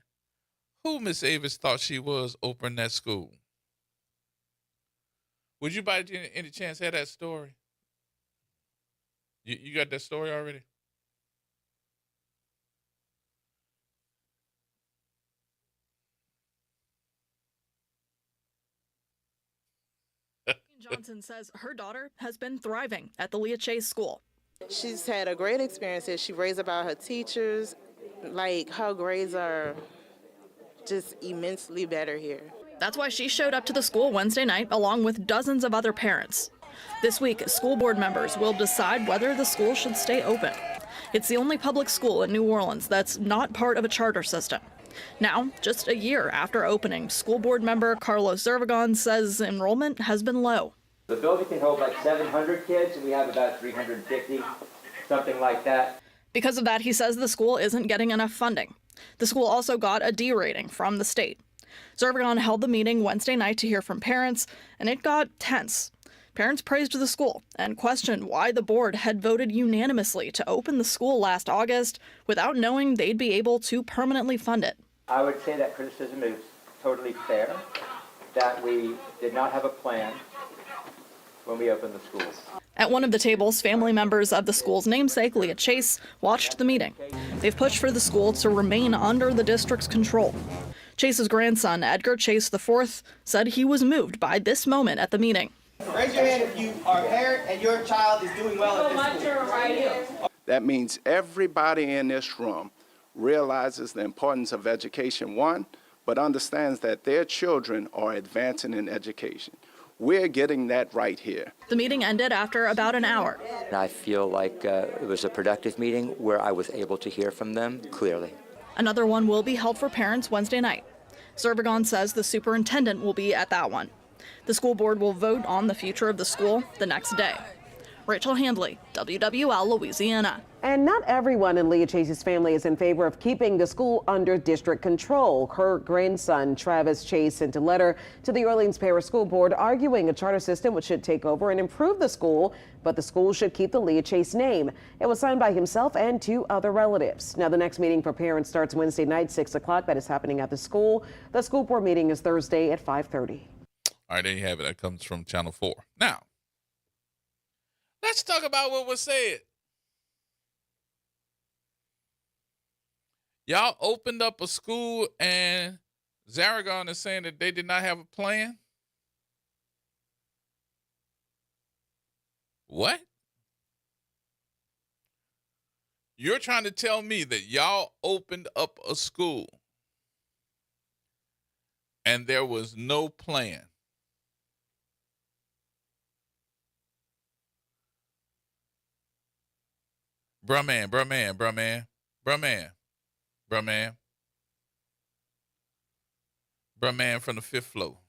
Who Miss Avis thought she was opening that school? Would you by any chance have that story? You got that story already? Johnson says her daughter has been thriving at the Leah Chase School. She's had a great experience here. She raves about her teachers. Like, her grades are just immensely better here. That's why she showed up to the school Wednesday night along with dozens of other parents. This week, school board members will decide whether the school should stay open. It's the only public school in New Orleans that's not part of a charter system. Now, just a year after opening, school board member Carlos Zervigon says enrollment has been low. The building can hold like 700 kids, and we have about 350, something like that. Because of that, he says the school isn't getting enough funding. The school also got a D rating from the state. Zervigon held the meeting Wednesday night to hear from parents, and it got tense. Parents praised the school and questioned why the board had voted unanimously to open the school last August without knowing they'd be able to permanently fund it. I would say that criticism is totally fair, that we did not have a plan when we opened the school. At one of the tables, family members of the school's namesake, Leah Chase, watched the meeting. They've pushed for the school to remain under the district's control. Chase's grandson, Edgar Chase IV, said he was moved by this moment at the meeting. Raise your hand if you are a parent and your child is doing well at this school. That means everybody in this room realizes the importance of education, one, but understands that their children are advancing in education. We're getting that right here. The meeting ended after about an hour. I feel like it was a productive meeting where I was able to hear from them clearly. Another one will be held for parents Wednesday night. Zervigon says the superintendent will be at that one. The school board will vote on the future of the school the next day. Rachel Handley, WWL Louisiana. And not everyone in Leah Chase's family is in favor of keeping the school under district control. Her grandson, Travis Chase, sent a letter to the Orleans Parish School Board arguing a charter system which should take over and improve the school, but the school should keep the Leah Chase name. It was signed by himself and two other relatives. Now, the next meeting for parents starts Wednesday night, 6 o'clock. That is happening at the school. The school board meeting is Thursday at 5:30. All right, there you have it. That comes from Channel 4. Now, let's talk about what was said. Y'all opened up a school and Zaragon is saying that they did not have a plan? What? You're trying to tell me that y'all opened up a school and there was no plan. Bruh man from the fifth floor.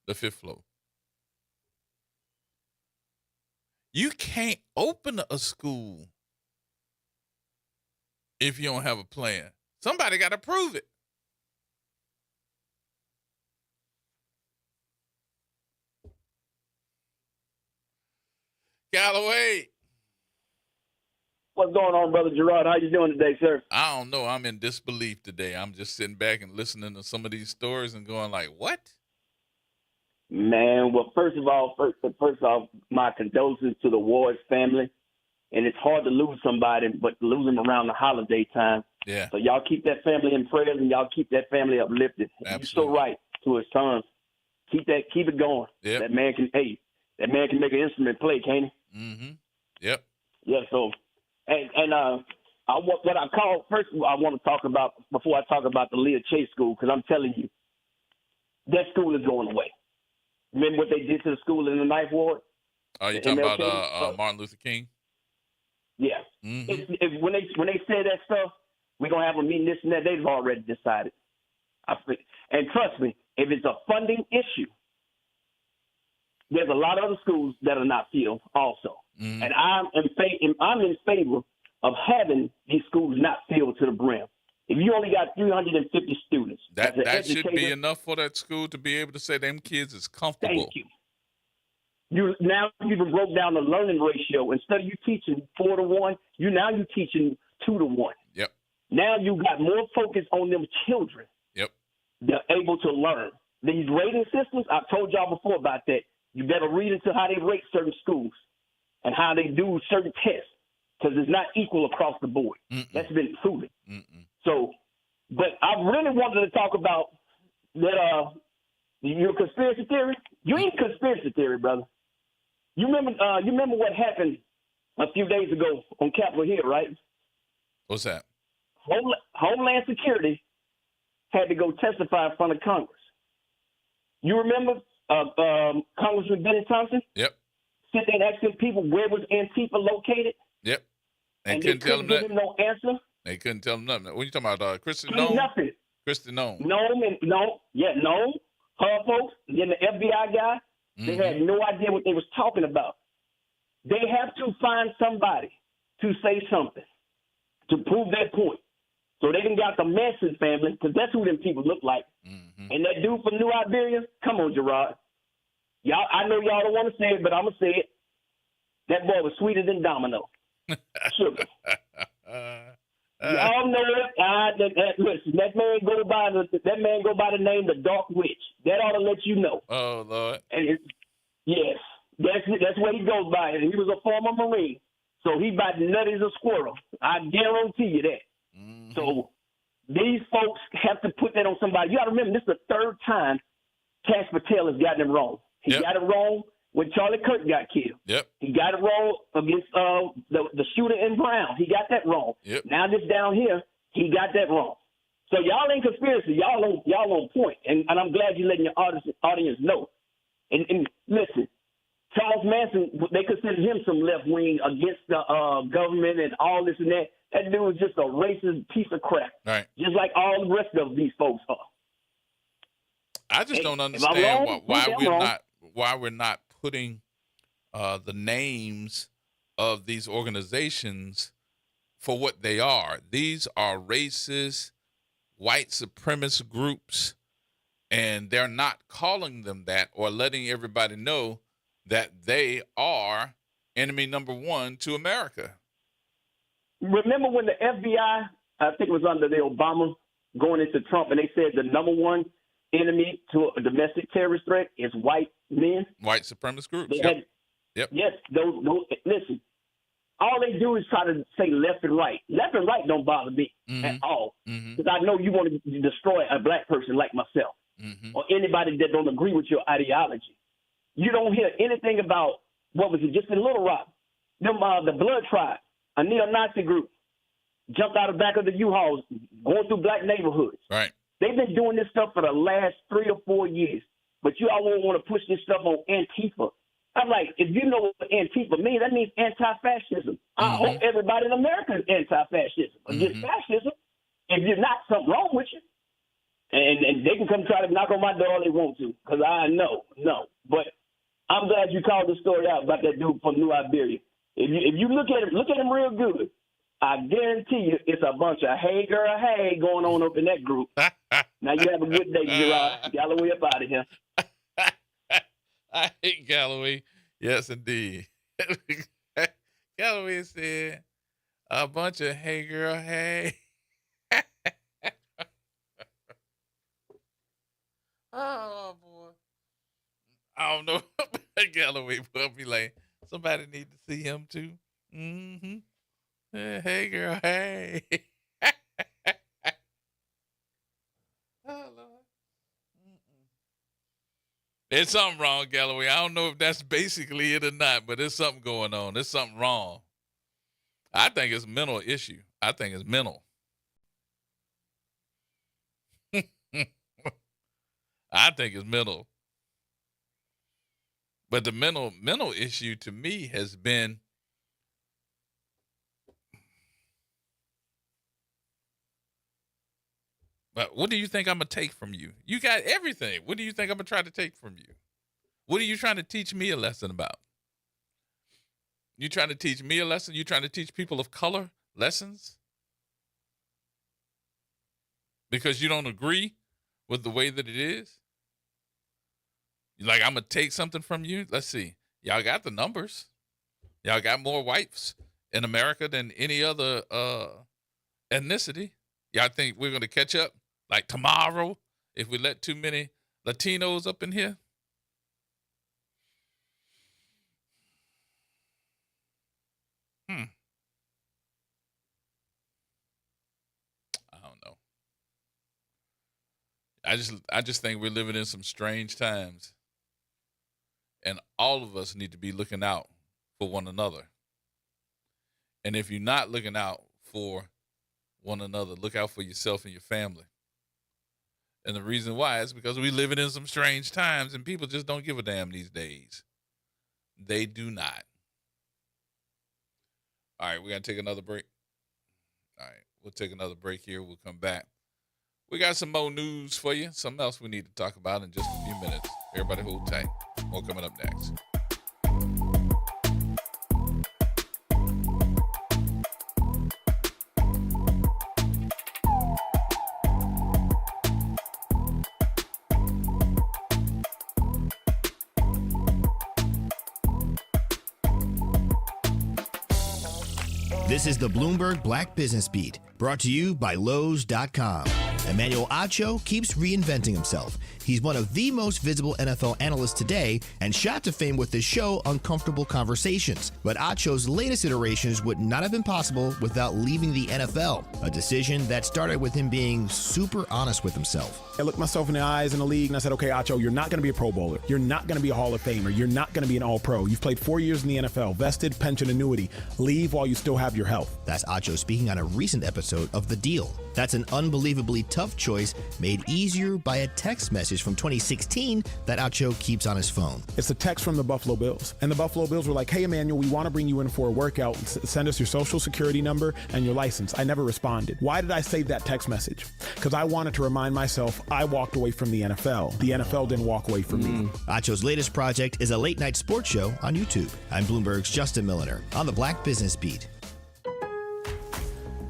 The fifth floor. You can't open a school if you don't have a plan. Somebody got to prove it. Galloway. What's going on, Brother Gerard? How you doing today, sir? I don't know. I'm in disbelief today. I'm just sitting back and listening to some of these stories and going like, what? Man, well, first off, my condolences to the Ward's family. And it's hard to lose somebody, but lose them around the holiday time. Yeah. So y'all keep that family in prayers and y'all keep that family uplifted. Absolutely. You're so right to his sons. Keep it going. Yep. That man can make an instrument play, can't he? Mm-hmm. Yep. Yeah, so what I call first of all, I want to talk about before I talk about the Leah Chase School, because I'm telling you, that school is going away. Remember what they did to the school in the Ninth Ward? Oh, you talking about Martin Luther King? Yeah. Mm-hmm. When they say that stuff, we're gonna have a meeting, this and that. They've already decided. And trust me, if it's a funding issue, there's a lot of other schools that are not filled also. Mm-hmm. And I'm in favor of having these schools not filled to the brim. If you only got 350 students, that should be enough for that school to be able to say them kids is comfortable. Thank you. You even broke down the learning ratio. Instead of you teaching 4 to 1, you teaching 2 to 1. Yep. Now you got more focus on them children. Yep. They're able to learn. These rating systems, I've told y'all before about that. You better read into how they rate certain schools and how they do certain tests, because it's not equal across the board. Mm-mm. That's been proven. Mm-mm. So, but I really wanted to talk about that. Your conspiracy theory. You ain't conspiracy theory, brother. You remember what happened a few days ago on Capitol Hill, right? What's that? Homeland Security had to go testify in front of Congress. You remember Congressman Benny Thompson? Yep. Sitting there asking people where was Antifa located? Yep. And they couldn't give him no answer. They couldn't tell him nothing. What are you talking about? Kristen Ain't Nome? nothing. Kristen Nome. Nome. Her folks, then the FBI guy, they had no idea what they was talking about. They have to find somebody to say something to prove their point. So they done got the Manson family, because that's who them people look like. Mm-hmm. And that dude from New Iberia, come on, Gerard. Y'all, I know y'all don't want to say it, but I'm going to say it. That boy was sweeter than Domino. Sugar. Y'all know it. Listen, that man go by the name the Dark Witch. That ought to let you know. Oh Lord. And yes, that's what he goes by. And he was a former Marine, so he about nutty as a squirrel. I guarantee you that. Mm-hmm. So these folks have to put that on somebody. You got to remember, this is the third time Cash Patel has gotten it wrong. He got it wrong when Charlie Kirk got killed. Yep. He got it wrong against the shooter in Brown. He got that wrong. Yep. Now this down here, he got that wrong. So y'all ain't conspiracy. Y'all on point. And I'm glad you're letting your audience know. And listen, Charles Manson, they considered him some left wing against the government and all this and that. That dude was just a racist piece of crap. Right. Just like all the rest of these folks are. I just don't understand why we're not putting the names of these organizations for what they are. These are racist, white supremacist groups, and they're not calling them that or letting everybody know that they are enemy number one to America. Remember when the FBI, I think it was under the Obama, going into Trump, and they said the number one enemy to a domestic terrorist threat is white men? White supremacist groups. Yep. Yes, those. Listen, all they do is try to say left and right. Left and right don't bother me at all, because I know you want to destroy a black person like myself or anybody that don't agree with your ideology. You don't hear anything about, what was it, just in Little Rock, them the Blood Tribe. a neo-Nazi group, jumped out of the back of the U-Hauls, going through black neighborhoods. Right. They've been doing this stuff for the last 3 or 4 years, but you all won't want to push this stuff on Antifa. I'm like, if you know what Antifa means, that means anti-fascism. I hope everybody in America is anti-fascism, against fascism. If you're not, something wrong with you. And they can come try to knock on my door all they want to, because I know. But I'm glad you called the story out about that dude from New Iberia. If you look at him real good, I guarantee you it's a bunch of hey girl, hey going on up in that group. Now you have a good day, Gerard. Galloway up out of here. I hate Galloway. Yes, indeed. Galloway said a bunch of hey girl, hey. Oh boy. I don't know. Galloway will be like, somebody need to see him too. Mm-hmm. Hey girl, hey. Oh Lord. There's something wrong, Galloway. I don't know if that's basically it or not, but there's something going on. There's something wrong. I think it's a mental issue. I think it's mental. I think it's mental. But the mental issue to me has been but what do you think I'm going to take from you? You got everything. What do you think I'm going to try to take from you? What are you trying to teach me a lesson about? You trying to teach me a lesson? You trying to teach people of color lessons? Because you don't agree with the way that it is? Like, I'm going to take something from you? Let's see. Y'all got the numbers. Y'all got more whites in America than any other ethnicity. Y'all think we're going to catch up like tomorrow if we let too many Latinos up in here? I don't know. I just think we're living in some strange times. And all of us need to be looking out for one another. And if you're not looking out for one another, look out for yourself and your family. And the reason why is because we're living in some strange times and people just don't give a damn these days. They do not. All right, we're going to take another break. All right, we'll take another break here. We'll come back. We got some more news for you. Something else we need to talk about in just a few minutes. Everybody hold tight. More coming up next. This is the Bloomberg Black Business Beat, brought to you by Lowe's.com. Emmanuel Acho keeps reinventing himself. He's one of the most visible NFL analysts today and shot to fame with his show Uncomfortable Conversations. But Acho's latest iterations would not have been possible without leaving the NFL, a decision that started with him being super honest with himself. I looked myself in the eyes in the league and I said, okay, Acho, you're not going to be a Pro Bowler. You're not going to be a Hall of Famer. You're not going to be an All-Pro. You've played 4 years in the NFL, vested pension annuity. Leave while you still have your health. That's Acho speaking on a recent episode of The Deal. That's an unbelievably tough choice made easier by a text message from 2016 that Acho keeps on his phone. It's a text from the Buffalo Bills. And the Buffalo Bills were like, hey, Emmanuel, we want to bring you in for a workout. Send us your social security number and your license. I never responded. Why did I save that text message? Because I wanted to remind myself I walked away from the NFL. The NFL didn't walk away from me. Acho's latest project is a late-night sports show on YouTube. I'm Bloomberg's Justin Milliner on the Black Business Beat.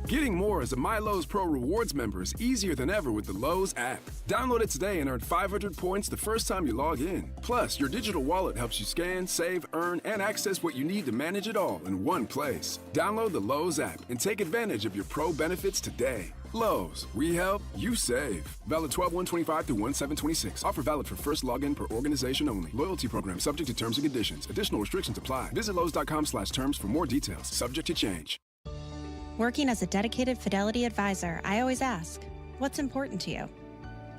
Getting more as a MyLowe's Pro Rewards member is easier than ever with the Lowe's app. Download it today and earn 500 points the first time you log in. Plus, your digital wallet helps you scan, save, earn, and access what you need to manage it all in one place. Download the Lowe's app and take advantage of your Pro benefits today. Lowe's, we help, you save. Valid 12/1/25 through 1/7/26. Offer valid for first login per organization only. Loyalty program subject to terms and conditions. Additional restrictions apply. Visit Lowe's.com/terms for more details. Subject to change. Working as a dedicated Fidelity advisor, I always ask, what's important to you?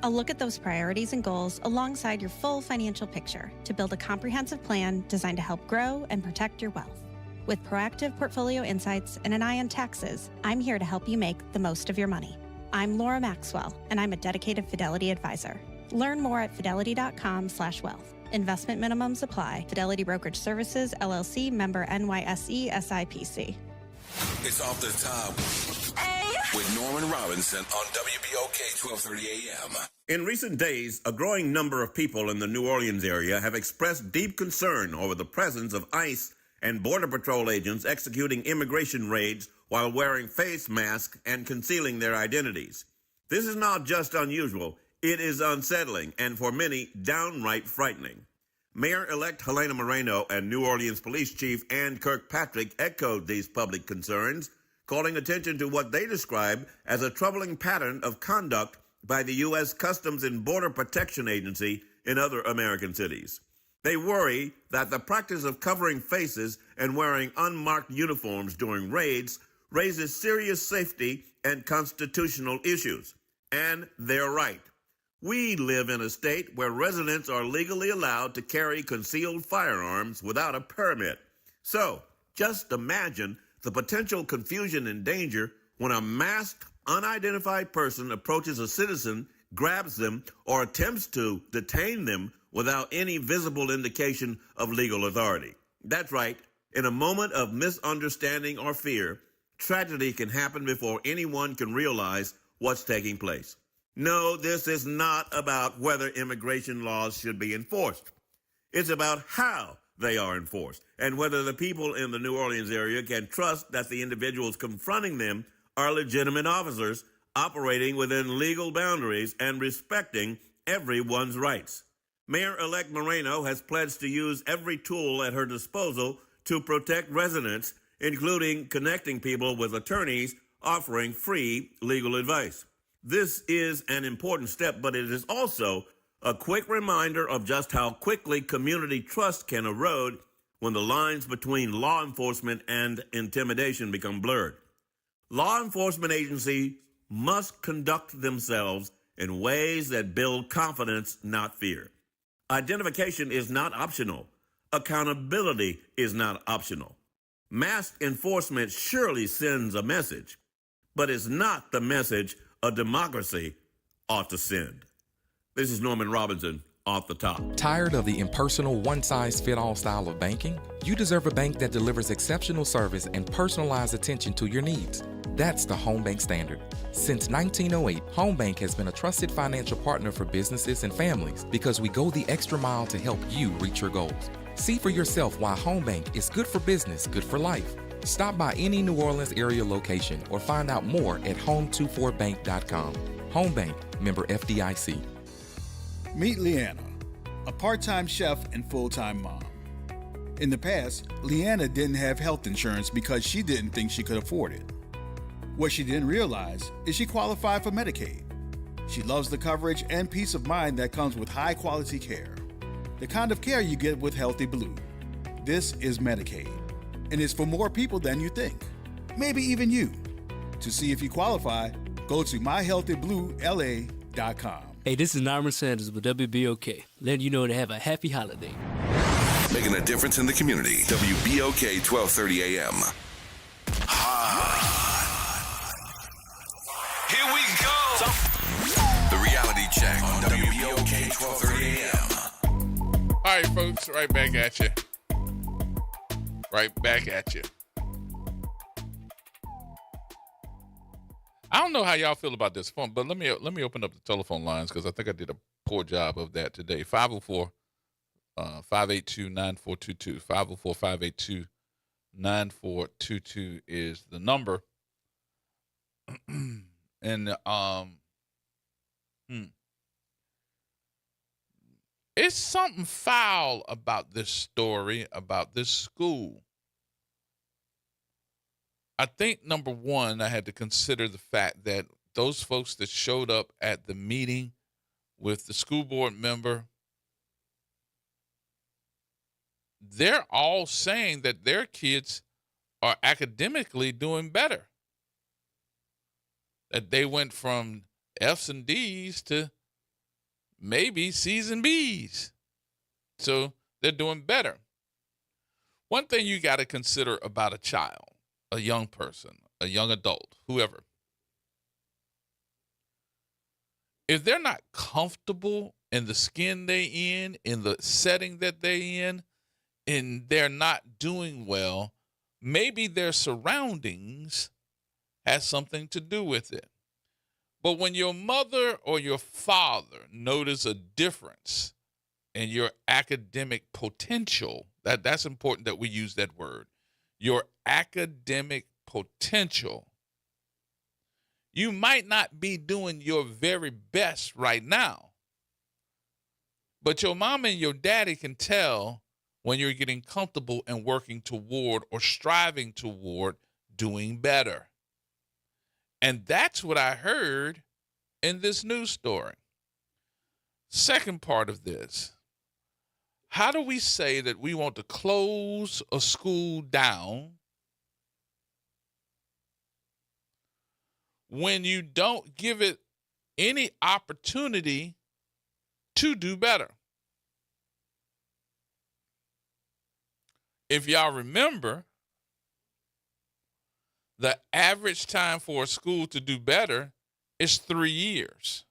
I'll look at those priorities and goals alongside your full financial picture to build a comprehensive plan designed to help grow and protect your wealth. With proactive portfolio insights and an eye on taxes, I'm here to help you make the most of your money. I'm Laura Maxwell, and I'm a dedicated Fidelity advisor. Learn more at fidelity.com/wealth. Investment minimums apply. Fidelity Brokerage Services, LLC, member NYSE, SIPC. It's Off the Top with Norman Robinson on WBOK 1230 AM. In recent days, a growing number of people in the New Orleans area have expressed deep concern over the presence of ICE and Border Patrol agents executing immigration raids while wearing face masks and concealing their identities. This is not just unusual, it is unsettling and for many downright frightening. Mayor-elect Helena Moreno and New Orleans Police Chief Ann Kirkpatrick echoed these public concerns, calling attention to what they describe as a troubling pattern of conduct by the U.S. Customs and Border Protection Agency in other American cities. They worry that the practice of covering faces and wearing unmarked uniforms during raids raises serious safety and constitutional issues. And they're right. We live in a state where residents are legally allowed to carry concealed firearms without a permit. So, just imagine the potential confusion and danger when a masked, unidentified person approaches a citizen, grabs them, or attempts to detain them without any visible indication of legal authority. That's right. In a moment of misunderstanding or fear, tragedy can happen before anyone can realize what's taking place. No, this is not about whether immigration laws should be enforced. It's about how they are enforced and whether the people in the New Orleans area can trust that the individuals confronting them are legitimate officers operating within legal boundaries and respecting everyone's rights. Mayor-elect Moreno has pledged to use every tool at her disposal to protect residents, including connecting people with attorneys offering free legal advice. This is an important step, but it is also a quick reminder of just how quickly community trust can erode when the lines between law enforcement and intimidation become blurred. Law enforcement agencies must conduct themselves in ways that build confidence, not fear. Identification is not optional. Accountability is not optional. Masked enforcement surely sends a message, but it's not the message a democracy ought to send. This is Norman Robinson, Off the Top. Tired of the impersonal, one-size-fit-all style of banking? You deserve a bank that delivers exceptional service and personalized attention to your needs. That's the Home Bank Standard. Since 1908, Home Bank has been a trusted financial partner for businesses and families because we go the extra mile to help you reach your goals. See for yourself why Home Bank is good for business, good for life. Stop by any New Orleans area location or find out more at home24bank.com. Home Bank, member FDIC. Meet Leanna, a part-time chef and full-time mom. In the past, Leanna didn't have health insurance because she didn't think she could afford it. What she didn't realize is she qualified for Medicaid. She loves the coverage and peace of mind that comes with high-quality care. The kind of care you get with Healthy Blue. This is Medicaid, and it's for more people than you think. Maybe even you. To see if you qualify, go to myhealthybluela.com. Hey, this is Norman Sanders with WBOK, letting you know to have a happy holiday. Making a difference in the community. WBOK 1230 AM. Here we go. The reality check on WBOK 1230 AM. All right, folks, right back at you. Right back at you. I don't know how y'all feel about this phone, but let me open up the telephone lines because I think I did a poor job of that today. 504-582-9422. 504-582-9422 is the number. And it's something foul about this story, about this school. I think, number one, I had to consider the fact that those folks that showed up at the meeting with the school board member, they're all saying that their kids are academically doing better. That they went from F's and D's to maybe C's and B's. So they're doing better. One thing you got to consider about a child, a young person, a young adult, whoever, if they're not comfortable in the skin they in the setting that they in, and they're not doing well, maybe their surroundings has something to do with it. But when your mother or your father notice a difference in your academic potential, that's important that we use that word, your academic potential, you might not be doing your very best right now, but your mom and your daddy can tell when you're getting comfortable and working toward or striving toward doing better. And that's what I heard in this news story. Second part of this, how do we say that we want to close a school down when you don't give it any opportunity to do better? If y'all remember, the average time for a school to do better is 3 years.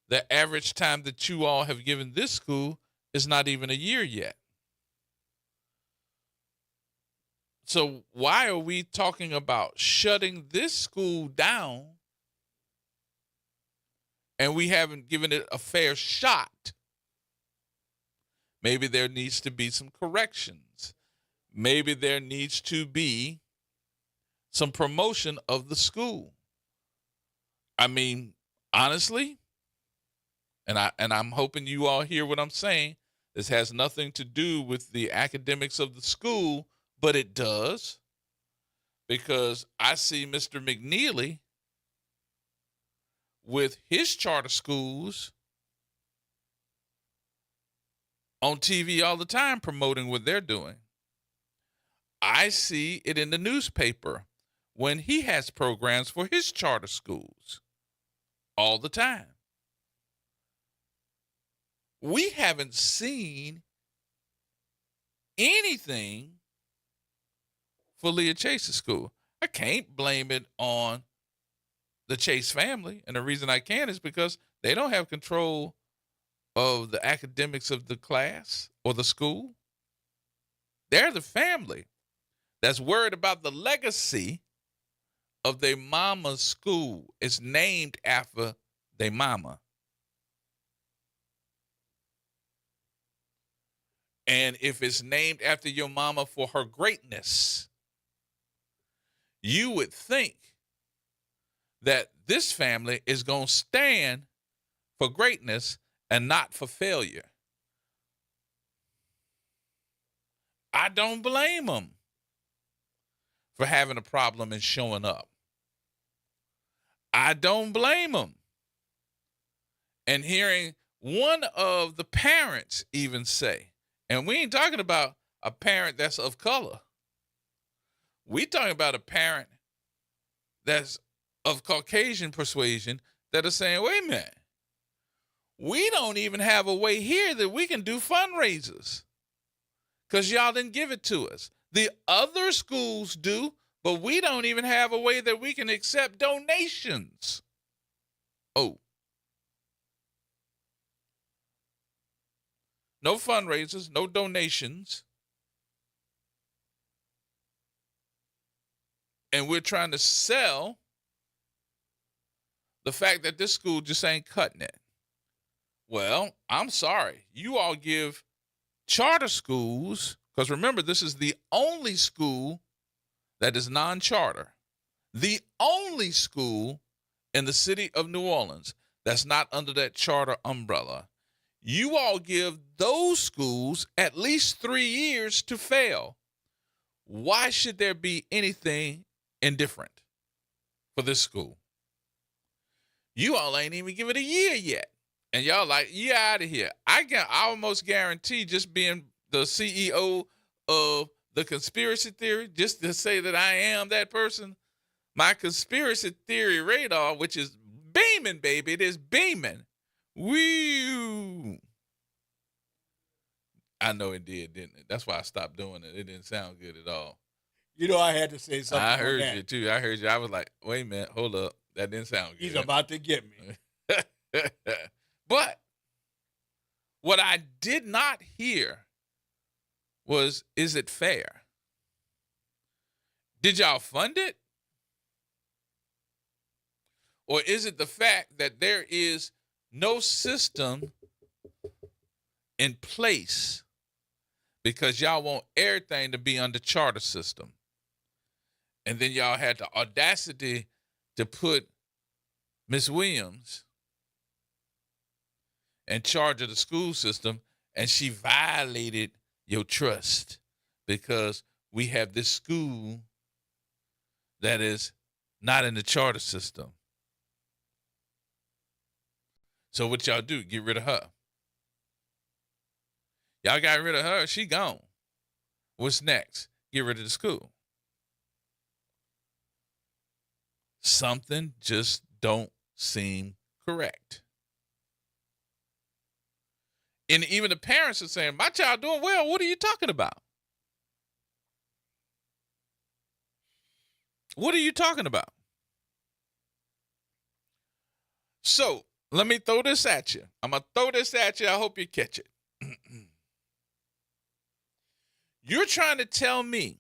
The average time that you all have given this school is not even a year yet. So why are we talking about shutting this school down and we haven't given it a fair shot? Maybe there needs to be some corrections. Maybe there needs to be some promotion of the school. I mean, honestly, and I'm hoping you all hear what I'm saying. This has nothing to do with the academics of the school, but it does, because I see Mr. McNeely with his charter schools on TV all the time promoting what they're doing. I see it in the newspaper when he has programs for his charter schools all the time. We haven't seen anything for Leah Chase's school. I can't blame it on the Chase family. And the reason I can is because they don't have control of the academics of the class or the school. They're the family that's worried about the legacy of their mama's school. It's named after their mama. And if it's named after your mama for her greatness, you would think that this family is going to stand for greatness and not for failure. I don't blame them for having a problem and showing up. I don't blame them. And hearing one of the parents even say, and we ain't talking about a parent that's of color. We talking about a parent that's of Caucasian persuasion that are saying, wait a minute, we don't even have a way here that we can do fundraisers because y'all didn't give it to us. The other schools do, but we don't even have a way that we can accept donations. Oh. No fundraisers, no donations. And we're trying to sell the fact that this school just ain't cutting it. Well, I'm sorry. You all give charter schools, because remember, this is the only school that is non-charter. The only school in the city of New Orleans that's not under that charter umbrella. You all give those schools at least 3 years to fail. Why should there be anything indifferent for this school? You all ain't even give it a year yet. And y'all like, you out of here. I almost guarantee, just being the CEO of the conspiracy theory, just to say that I am that person, my conspiracy theory radar, which is beaming, baby. It is beaming. Woo! I know it did, didn't it? That's why I stopped doing it. It didn't sound good at all. You know, I had to say something. I on heard that. you too. I heard you. I was like, wait a minute, hold up. That didn't sound good. He's about to get me. But what I did not hear was, is it fair? Did y'all fund it? Or is it the fact that there is no system in place because y'all want everything to be under charter system? And then y'all had the audacity to put Miss Williams in charge of the school system, and she violated your trust because we have this school that is not in the charter system. So what y'all do? Get rid of her. Y'all got rid of her. She gone. What's next? Get rid of the school. Something just don't seem correct. And even the parents are saying, my child doing well. What are you talking about? What are you talking about? So let me throw this at you. I'm going to throw this at you. I hope you catch it. You're trying to tell me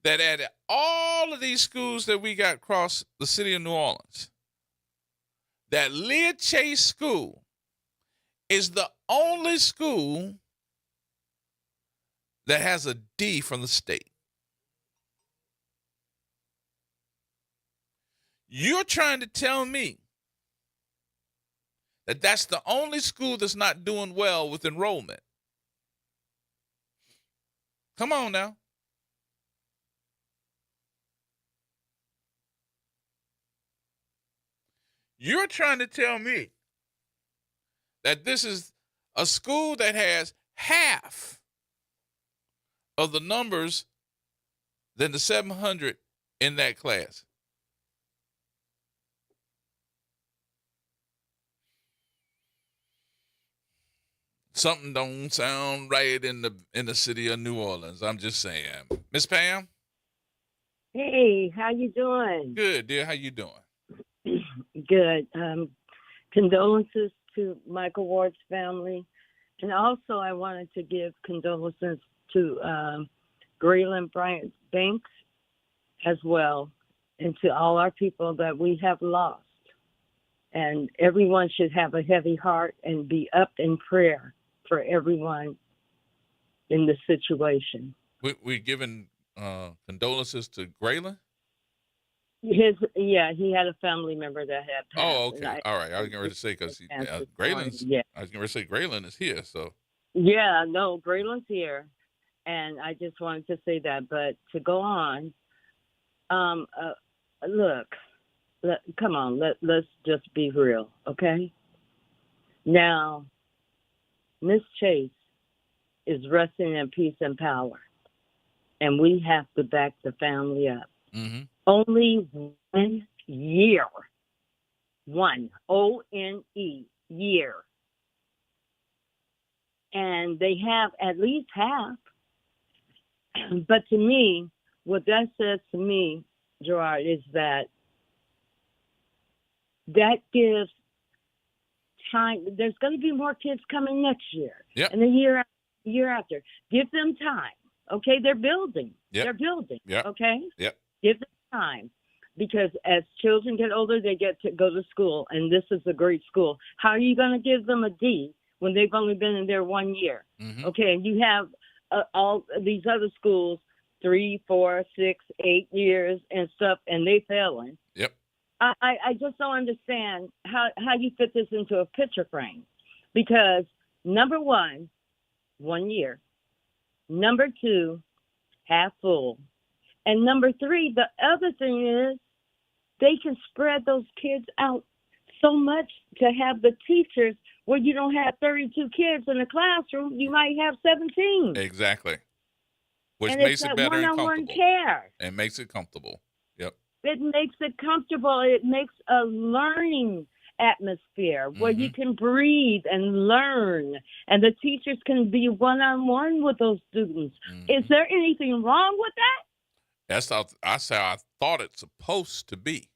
that at all of these schools that we got across the city of New Orleans, that Leah Chase School is the only school that has a D from the state. You're trying to tell me that that's the only school that's not doing well with enrollment. Come on now. You're trying to tell me that this is a school that has half of the numbers than the 700 in that class. Something don't sound right in the city of New Orleans. I'm just saying. Miss Pam? Hey, how you doing? Good, dear. How you doing? Good. Condolences to Michael Ward's family. And also I wanted to give condolences to Graylin Bryant Banks as well, and to all our people that we have lost. And everyone should have a heavy heart and be up in prayer for everyone in the situation. We're giving condolences to Graylin? He had a family member that had passed. Oh, okay. All right. I was going to say, because Graylin's, yeah. I was going to say Graylin is here, so. Yeah, no, Graylin's here. And I just wanted to say that. But to go on, come on, let's just be real, okay? Now, Miss Chase is resting in peace and power, and we have to back the family up. Mm-hmm. Only 1 year, O-N-E, year. And they have at least half. But to me, what that says to me, Gerard, is that gives time. There's going to be more kids coming next year. Yep. And the year after. Give them time. Okay, they're building. Yep. They're building. Yep. Okay? Yep. Give them time. Because as children get older, they get to go to school. And this is a great school. How are you going to give them a D when they've only been in there 1 year? Mm-hmm. Okay, and you have all these other schools, 3, 4, 6, 8 years and stuff, and they failing. Yep. I just don't understand how you fit this into a picture frame. Because number 1 year. Number 2, half full. And number 3, the other thing is they can spread those kids out so much to have the teachers where you don't have 32 kids in a classroom, you might have 17. Exactly. Which and makes it better and one-on-one comfortable. care. And makes it comfortable. Yep. It makes it comfortable. It makes a learning atmosphere where you can breathe and learn, and the teachers can be one-on-one with those students. Is there anything wrong with that? That's how I thought it's supposed to be.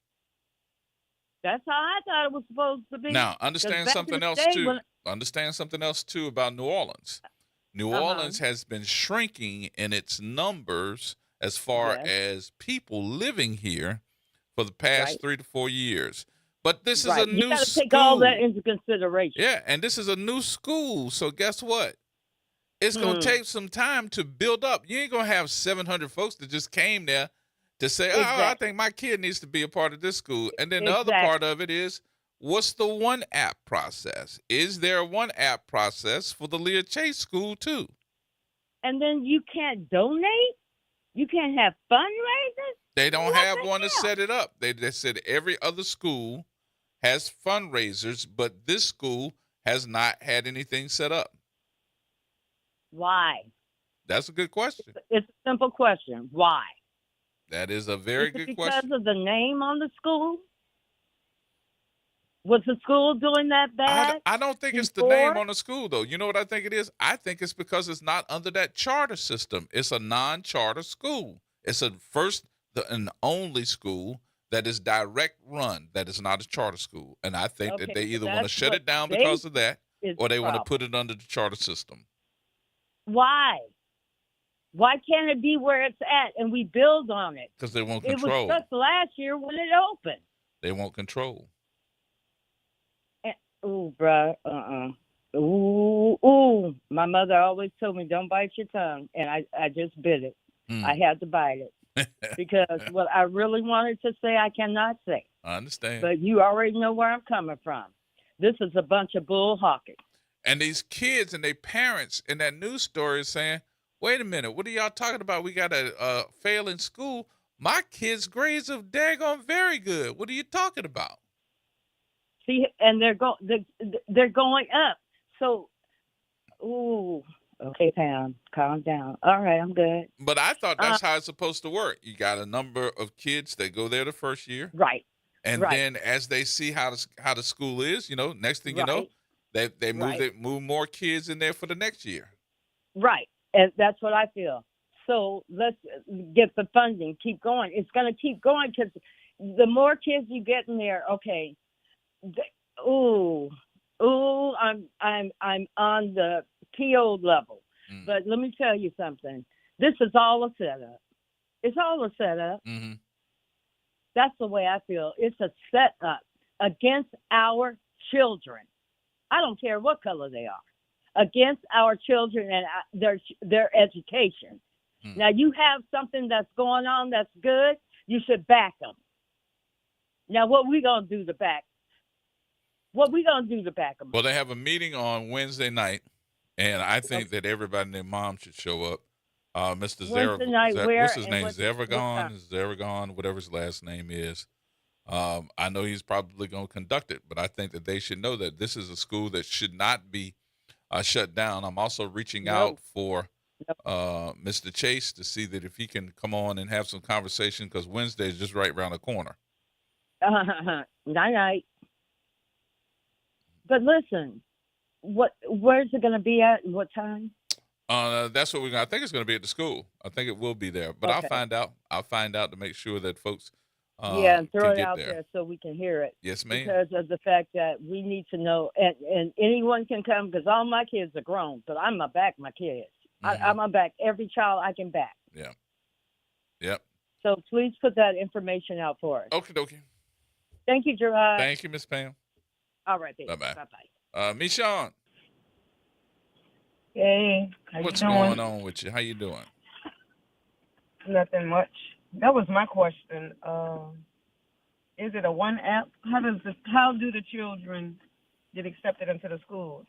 That's how I thought it was supposed to be. Now, 'Cause understand back in something the else day too. when- Understand something else too about New Orleans. New Orleans has been shrinking in its numbers as far as people living here for the past 3 to 4 years. But this is a you new gotta school. take all that into consideration. Yeah, and this is a new school. So guess what? It's going to take some time to build up. You ain't going to have 700 folks that just came there to say, oh, I think my kid needs to be a part of this school. And then the other part of it is, what's the one app process? Is there a one app process for the Leah Chase School too? And then you can't donate? You can't have fundraisers? They don't have one to set it up. They said every other school has fundraisers, but this school has not had anything set up. Why? That's a good question. It's a simple question. Why? That is a very Is it good question. because of the name on the school? Was the school doing that bad? I don't think it's the name on the school, though. You know what I think it is? I think it's because it's not under that charter system. It's a non-charter school. It's a first and only school that is direct run, that is not a charter school. And I think that they either want to shut it down because of that, or they want to put it under the charter system. Why? Why can't it be where it's at and we build on it? Because they won't It control. was just last year when it opened. They won't control. Ooh, bruh, Ooh. My mother always told me, don't bite your tongue. And I just bit it. I had to bite it. Because what I really wanted to say, I cannot say. I understand. But you already know where I'm coming from. This is a bunch of bull hawking. And these kids and their parents in that news story is saying, wait a minute, what are y'all talking about? We got a failing school. My kids' grades are daggone very good. What are you talking about? See, and they're going up. So, ooh, okay, Pam, calm down. All right, I'm good. But I thought that's how it's supposed to work. You got a number of kids that go there the first year, right? And then as they see how the school is, next thing you know, they move more kids in there for the next year. Right, and that's what I feel. So let's get the funding. Keep going. It's going to keep going because the more kids you get in there, okay. I'm on the PO level. But let me tell you something. This is all a setup. It's all a setup. That's the way I feel. It's a setup against our children. I don't care what color they are. Against our children and their education. Now, you have something that's going on that's good, you should back them. Now, what we going to do to back? What we going to do to back them? Well, they have a meeting on Wednesday night, and I think that everybody and their mom should show up. Mr. Wednesday night, where? What's his name? What Zeragon, whatever his last name is. I know he's probably going to conduct it, but I think that they should know that this is a school that should not be shut down. I'm also reaching out for Mr. Chase to see that if he can come on and have some conversation because Wednesday is just right around the corner. Night. But listen, where's it going to be at and what time? That's what I think it's going to be at the school. I think it will be there, but I'll find out. I'll find out to make sure that folks and throw can it get out there. there so we can hear it. Yes, ma'am. Because of the fact that we need to know, and anyone can come because all my kids are grown, but I'm going to back my kids. I'm going to back every child I can back. Yeah. Yep. So please put that information out for us. Okie dokie. Thank you, Gerard. Thank you, Miss Pam. All right, baby. Bye-bye. Bye-bye. Michonne. Hey, What's going on with you? How you doing? Nothing much. That was my question. Is it a one app? How do the children get accepted into the schools?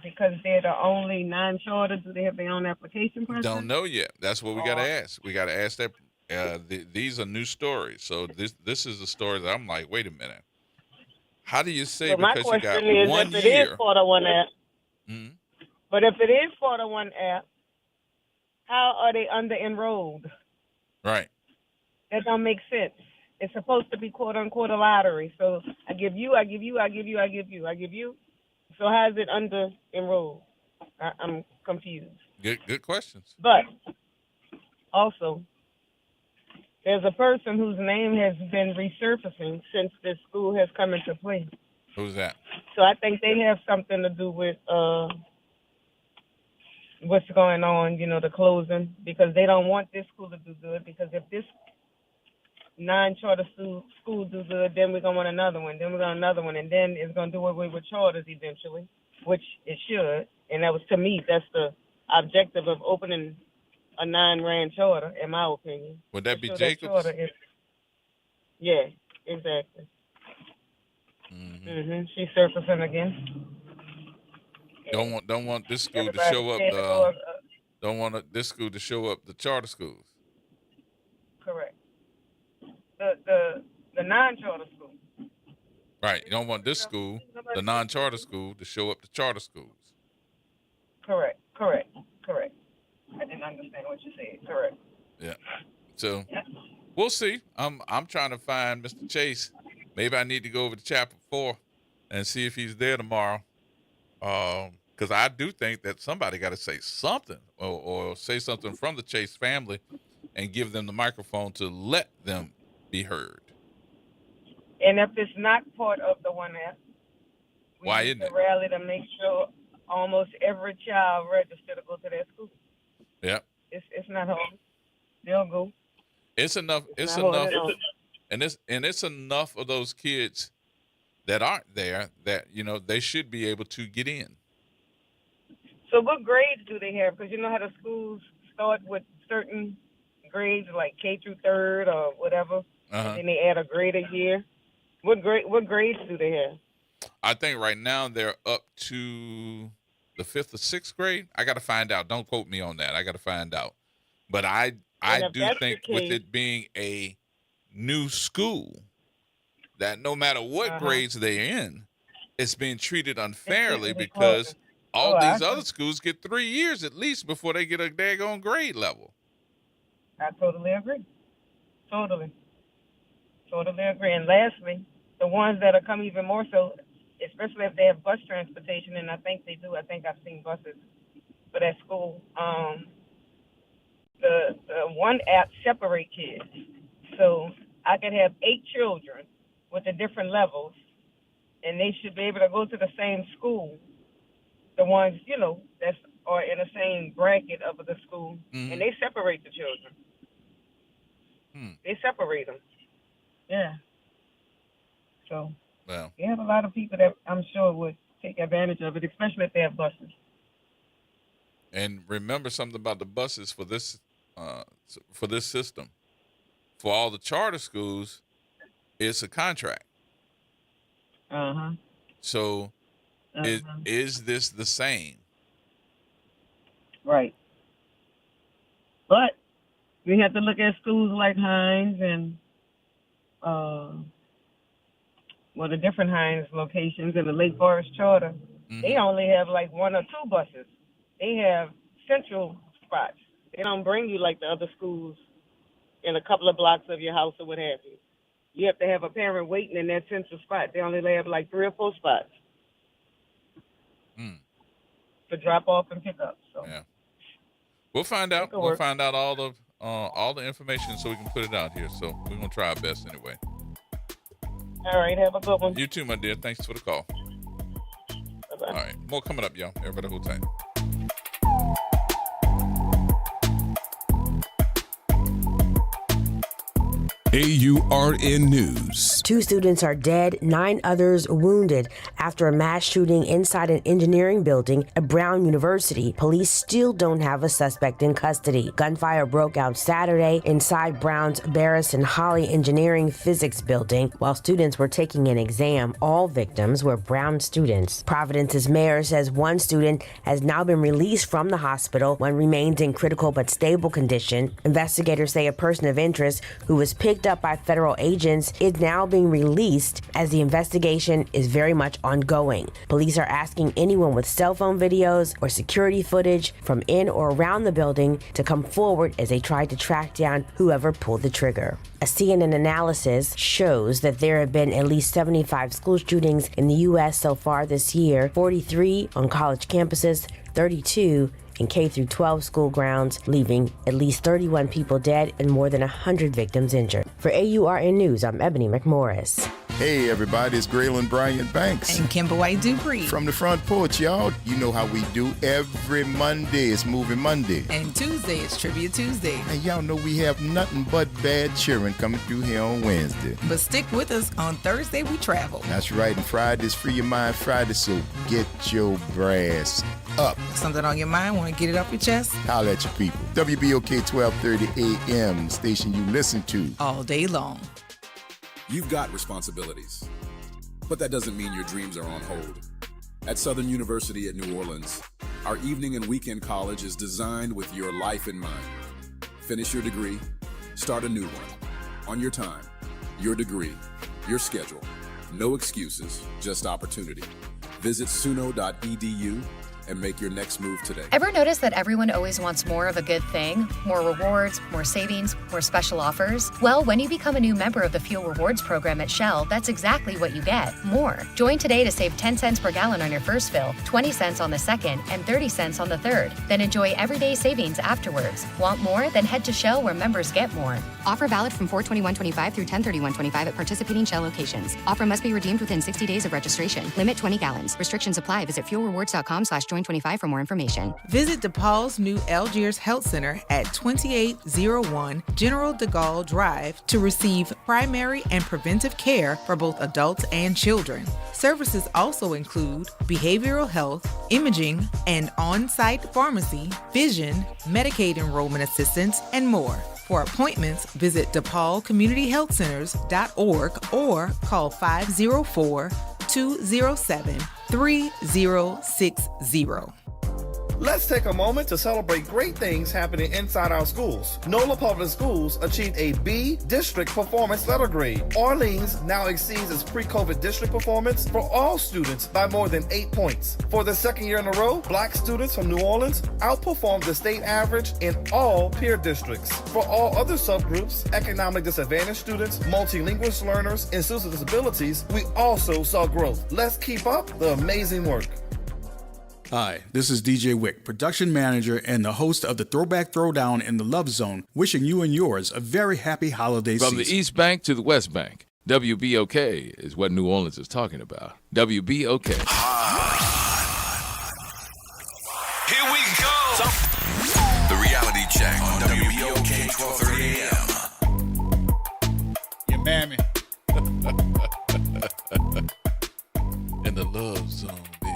Because they're the only non-charter, do they have their own application process? Don't know yet. That's what we got to ask. We got to ask that. These are new stories. So this is a story that I'm like, wait a minute. How do you say because you got 1 year? If it is for the one app, but if it is for the one app, how are they under enrolled? Right. That don't make sense. It's supposed to be quote unquote a lottery. So I give you, I give you, I give you, I give you, I give you. So how is it under enrolled? I'm confused. Good questions. But also, there's a person whose name has been resurfacing since this school has come into play. Who's that? So I think they have something to do with what's going on, the closing, because they don't want this school to do good, because if this non-charter school do good, then we're going to want another one, then we're going to another one, and then it's going to do away with charters eventually, which it should. And that was, to me, that's the objective of opening a non-rand charter, in my opinion. Would that be Sure Jacobs? Yeah, exactly. Mm-hmm. She's surfacing again. Don't want this school to Everybody show up. scared to go up, Don't want this school to show up the charter schools. correct. The non-charter school. Right. You don't want this school, the non-charter school, to show up the charter schools. Correct. I didn't understand what you said. Correct. Yeah. So we'll see. I'm trying to find Mr. Chase. Maybe I need to go over to Chapel 4 and see if he's there tomorrow. Because I do think that somebody got to say something or say something from the Chase family and give them the microphone to let them be heard. And if it's not part of the 1F, Why we isn't need it? to rally to make sure almost every child registered to go to that school. Yeah. It's not hard. They'll go. It's enough. It's not hard enough. at all. And it's enough of those kids that aren't there that, they should be able to get in. So what grades do they have? Because you know how the schools start with certain grades, like K through 3rd or whatever, and then they add a grade a year. What grades do they have? I think right now they're up to the 5th or 6th grade. I got to find out. Don't quote me on that. I got to find out. But I do think with it being a new school, that no matter what grades they're in, it's being treated unfairly because all these other schools get 3 years at least before they get a daggone grade level. I totally agree. Totally agree. And lastly, the ones that are come even more so, especially if they have bus transportation, and I think they do. I think I've seen buses for that school. The one app separate kids. So I could have 8 children with the different levels, and they should be able to go to the same school. The ones, that are in the same bracket of the school, and they separate the children. They separate them. Yeah. So you have a lot of people that I'm sure would take advantage of it, especially if they have buses. And remember something about the buses for this system. For all the charter schools, it's a contract. So is this the same? Right. But we have to look at schools like Hines and the different Hines locations in the Lake Forest Charter. They only have like 1 or 2 buses. They have central spots. They don't bring you like the other schools in a couple of blocks of your house or what have you. You have to have a parent waiting in that central spot. They only have like 3 or 4 spots for drop off and pick up. So yeah, we'll find out. We'll find out all the information so we can put it out here. So we're gonna try our best anyway. All right, have a good one. You too, my dear. Thanks for the call. Bye-bye. All right, more coming up, y'all. Everybody hold tight. AURN News. 2 students are dead, 9 others wounded after a mass shooting inside an engineering building at Brown University. Police still don't have a suspect in custody. Gunfire broke out Saturday inside Brown's Barris and Holly Engineering Physics building while students were taking an exam. All victims were Brown students. Providence's mayor says 1 student has now been released from the hospital. 1 remains in critical but stable condition. Investigators say a person of interest who was picked up by federal agents is now being released as the investigation is very much ongoing. Police are asking anyone with cell phone videos or security footage from in or around the building to come forward as they try to track down whoever pulled the trigger. A CNN analysis shows that there have been at least 75 school shootings in the U.S. so far this year, 43 on college campuses, 32 in K-12 school grounds, leaving at least 31 people dead and more than 100 victims injured. For AURN News, I'm Ebony McMorris. Hey everybody, it's Graylin Bryant Banks. And Kimber White Dupree. From the front porch, y'all. You know how we do. Every Monday is Movie Monday. And Tuesday is Trivia Tuesday. And y'all know we have nothing but bad cheering coming through here on Wednesday. But stick with us. On Thursday, we travel. That's right. And Friday's Free Your Mind Friday, so get your brass up. Something on your mind? Want to get it off your chest? Holla at your people. WBOK 1230 AM, the station you listen to. All day long. You've got responsibilities, but that doesn't mean your dreams are on hold. At Southern University at New Orleans, our evening and weekend college is designed with your life in mind. Finish your degree, start a new one, on your time, your degree, your schedule. No excuses, just opportunity. Visit suno.edu and make your next move today. Ever notice that everyone always wants more of a good thing? More rewards, more savings, more special offers? Well, when you become a new member of the Fuel Rewards program at Shell, that's exactly what you get, more. Join today to save 10 cents per gallon on your first fill, 20 cents on the second, and 30 cents on the third. Then enjoy everyday savings afterwards. Want more? Then head to Shell where members get more. Offer valid from 4/21/25 through 10/31/25 at participating Shell locations. Offer must be redeemed within 60 days of registration. Limit 20 gallons. Restrictions apply. Visit fuelrewards.com/join25 for more information. Visit DePaul's new Algiers Health Center at 2801 General de Gaulle Drive to receive primary and preventive care for both adults and children. Services also include behavioral health, imaging, and on-site pharmacy, vision, Medicaid enrollment assistance, and more. For appointments, visit DePaulCommunityHealthCenters.org or call 504-207-3060. Let's take a moment to celebrate great things happening inside our schools. NOLA Public Schools achieved a B District Performance Letter Grade. Orleans now exceeds its pre-COVID district performance for all students by more than 8 points. For the second year in a row, Black students from New Orleans outperformed the state average in all peer districts. For all other subgroups, economic disadvantaged students, multilingual learners, and students with disabilities, we also saw growth. Let's keep up the amazing work. Hi, this is DJ Wick, production manager and the host of the Throwback Throwdown in the Love Zone, wishing you and yours a very happy holiday season. From the East Bank to the West Bank, WBOK is what New Orleans is talking about. WBOK. Here we go. The reality check on WBOK 1230 AM. Your mammy. In the love zone, baby.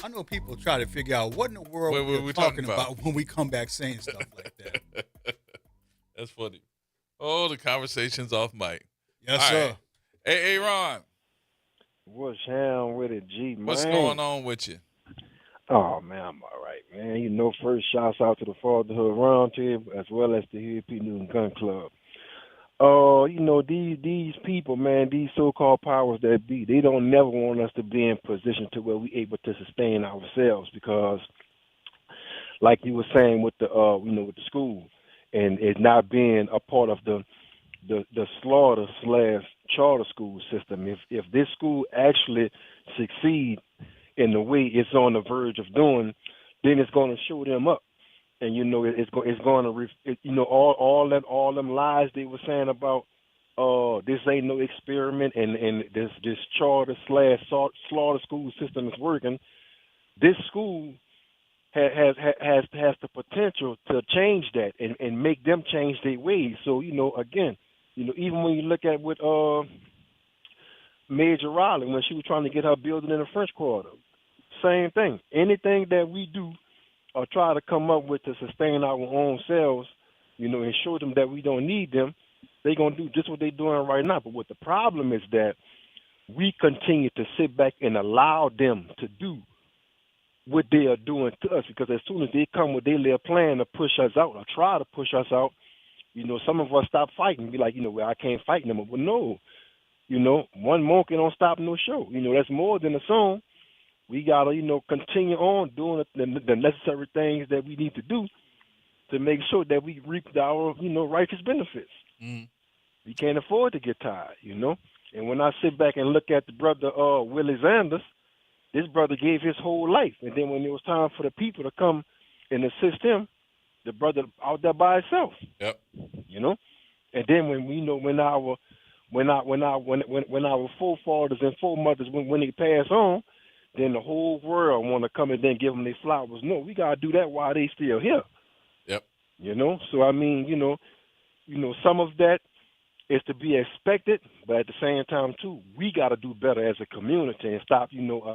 I know people try to figure out what in the world we're talking about when we come back saying stuff like that. That's funny. Oh, the conversation's off mic. Yes, all sir. Right. Hey, Ron. What's down with it, G, man? What's going on with you? Oh, man, I'm all right, man. You know, first, shouts out to the Fatherhood Roundtable as well as the Hill P. Newton Gun Club. You know, these people, man, these so-called powers that be, they don't never want us to be in position to where we able to sustain ourselves because, like you were saying with the, with the school, and it not being a part of the slaughter/charter school system. If this school actually succeed in the way it's on the verge of doing, then it's going to show them up. And it's going to all them lies they were saying about this ain't no experiment and this charter/slaughter school system is working. This school has the potential to change that and make them change their ways. So again, even when you look at with Major Riley when she was trying to get her building in the French Quarter, same thing. Anything that we do or try to come up with to sustain our own selves, and show them that we don't need them, they're going to do just what they're doing right now. But what the problem is that we continue to sit back and allow them to do what they are doing to us, because as soon as they come with their little plan to push us out or try to push us out, Some of us stop fighting, be like, well, I can't fight no more. But no, one monkey don't stop no show. That's more than a song. We gotta, continue on doing the necessary things that we need to do to make sure that we reap our, righteous benefits. Mm. We can't afford to get tired, And when I sit back and look at the brother Willie Sanders, this brother gave his whole life, and then when it was time for the people to come and assist him, the brother out there by himself. Yep. And then when our forefathers and foremothers when they pass on, then the whole world want to come and then give them their flowers. No, we gotta do that while they still here. Yep. So I mean, some of that is to be expected, but at the same time too, we gotta do better as a community and stop,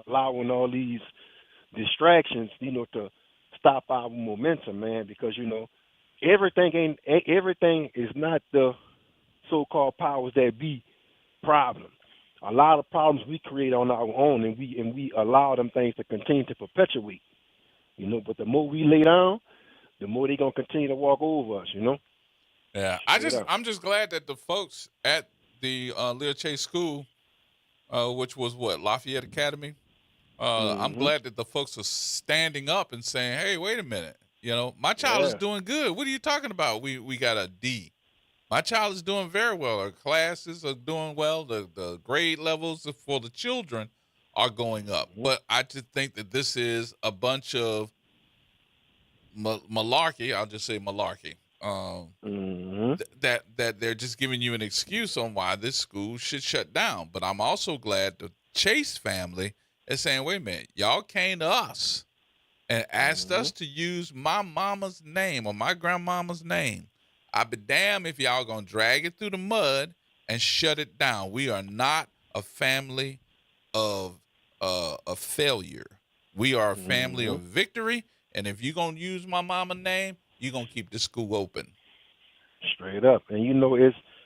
allowing all these distractions, to stop our momentum, man. Because everything is not the so-called powers that be problem. A lot of problems we create on our own, and we allow them things to continue to perpetuate. But the more we lay down, the more they're gonna continue to walk over us. Yeah, I'm just glad that the folks at the Lear Chase School, which was Lafayette Academy. I'm glad that the folks are standing up and saying, "Hey, wait a minute, my child is doing good. What are you talking about? We got a D. My child is doing very well. Our classes are doing well. The grade levels for the children are going up. But I just think that this is a bunch of malarkey. I'll just say malarkey. That they're just giving you an excuse on why this school should shut down. But I'm also glad the Chase family is saying, wait a minute, y'all came to us and asked us to use my mama's name or my grandmama's name. I'd be damned if y'all gonna drag it through the mud and shut it down. We are not a family of failure. We are a family of victory. And if you're gonna use my mama's name, you're gonna keep the school open. Straight up. And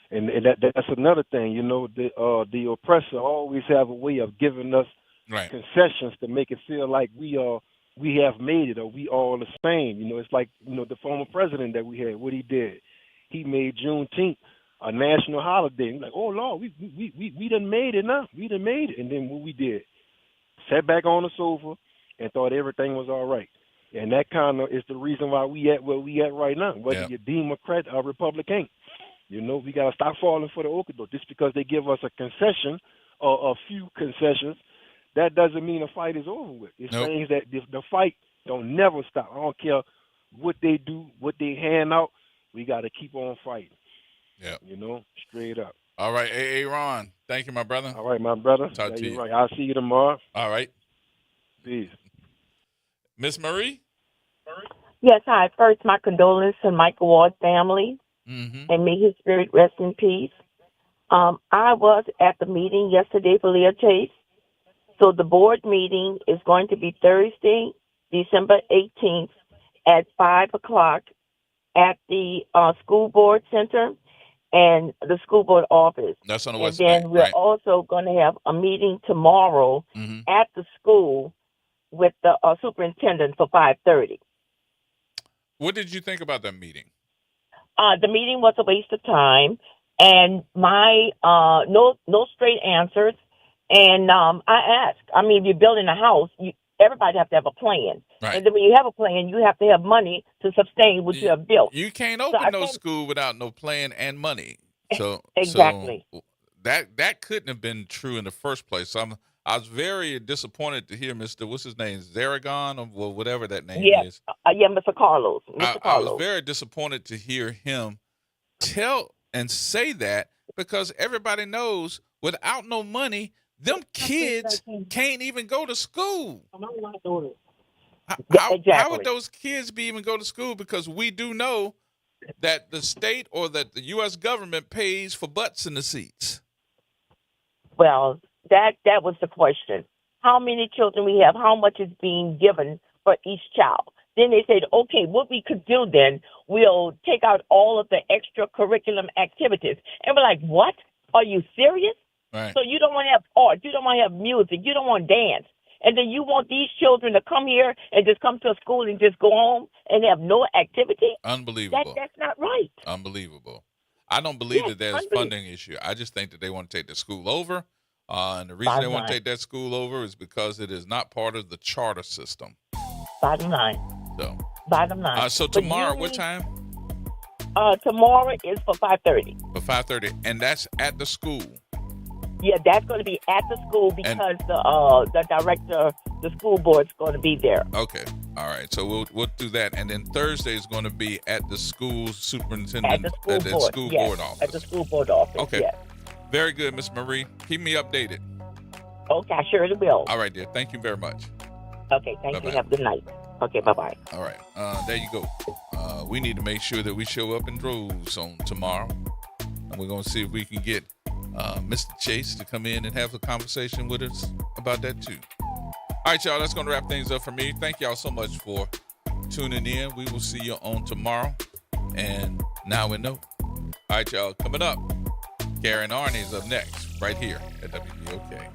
that's another thing. The oppressor always have a way of giving us concessions to make it feel like we have made it or we all the same. It's like the former president that we had, what he did. He made Juneteenth a national holiday. Like, oh Lord, we done made it now. We done made it. And then what we did, sat back on the sofa and thought everything was all right. And that kind of is the reason why we at where we at right now. Whether you're Democrat or Republican, we gotta stop falling for the okey-doke. Just because they give us a concession or a few concessions, that doesn't mean the fight is over with. It's things that the fight don't never stop. I don't care what they do, what they hand out. We got to keep on fighting. Yeah. Straight up. All right. Hey, Ron. Thank you, my brother. All right, my brother. Talk to you. Right. I'll see you tomorrow. All right. Peace. Miss Marie? Yes, hi. First, my condolences to Michael Ward's family, and may his spirit rest in peace. I was at the meeting yesterday for Leah Chase. So the board meeting is going to be Thursday, December 18th at 5 o'clock at the school board center and the school board office. That's on the West Bank. And then we're right. also going to have a meeting tomorrow at the school with the superintendent for 5:30. What did you think about that meeting? The meeting was a waste of time, and my no straight answers. And I asked, if you're building a house, everybody have to have a plan. Right. And then when you have a plan, you have to have money to sustain what you have built. You can't open no school without no plan and money. So exactly. So that couldn't have been true in the first place. So I was very disappointed to hear Mr. What's his name, Zaragon or whatever that name is. Mr. Carlos. I was very disappointed to hear him tell and say that, because everybody knows without no money, them kids can't even go to school. How would those kids be even go to school? Because we do know that the state or that the U.S. government pays for butts in the seats. Well, that was the question. How many children we have? How much is being given for each child? Then they said, okay, what we could do then, we'll take out all of the extracurricular activities. And we're like, what? Are you serious? Right. So you don't want to have art, you don't want to have music, you don't want to dance. And then you want these children to come here and just come to school and just go home and have no activity? Unbelievable. That's not right. Unbelievable. I don't believe that there's funding issue. I just think that they want to take the school over. And the reason they want to take that school over is because it is not part of the charter system. Bottom line. So. Bottom line. So tomorrow, what time? Tomorrow is for 5:30. For 5:30, and that's at the school. Yeah, that's going to be at the school because the director, the school board, is going to be there. Okay, all right. So we'll do that, and then Thursday is going to be at the school superintendent at the school board office. At the school board office. Okay. Yes. Very good, Miss Marie. Keep me updated. Okay, I sure will. All right, dear. Thank you very much. Okay, thank you. Have a good night. Okay, bye-bye. All right, there you go. We need to make sure that we show up in droves on tomorrow, and we're going to see if we can get Mr. Chase to come in and have a conversation with us about that too. All right, y'all, that's going to wrap things up for me. Thank y'all so much for tuning in. We will see you on tomorrow, and now we know. All right, y'all, coming up, Karen Arney is up next right here at WBOK.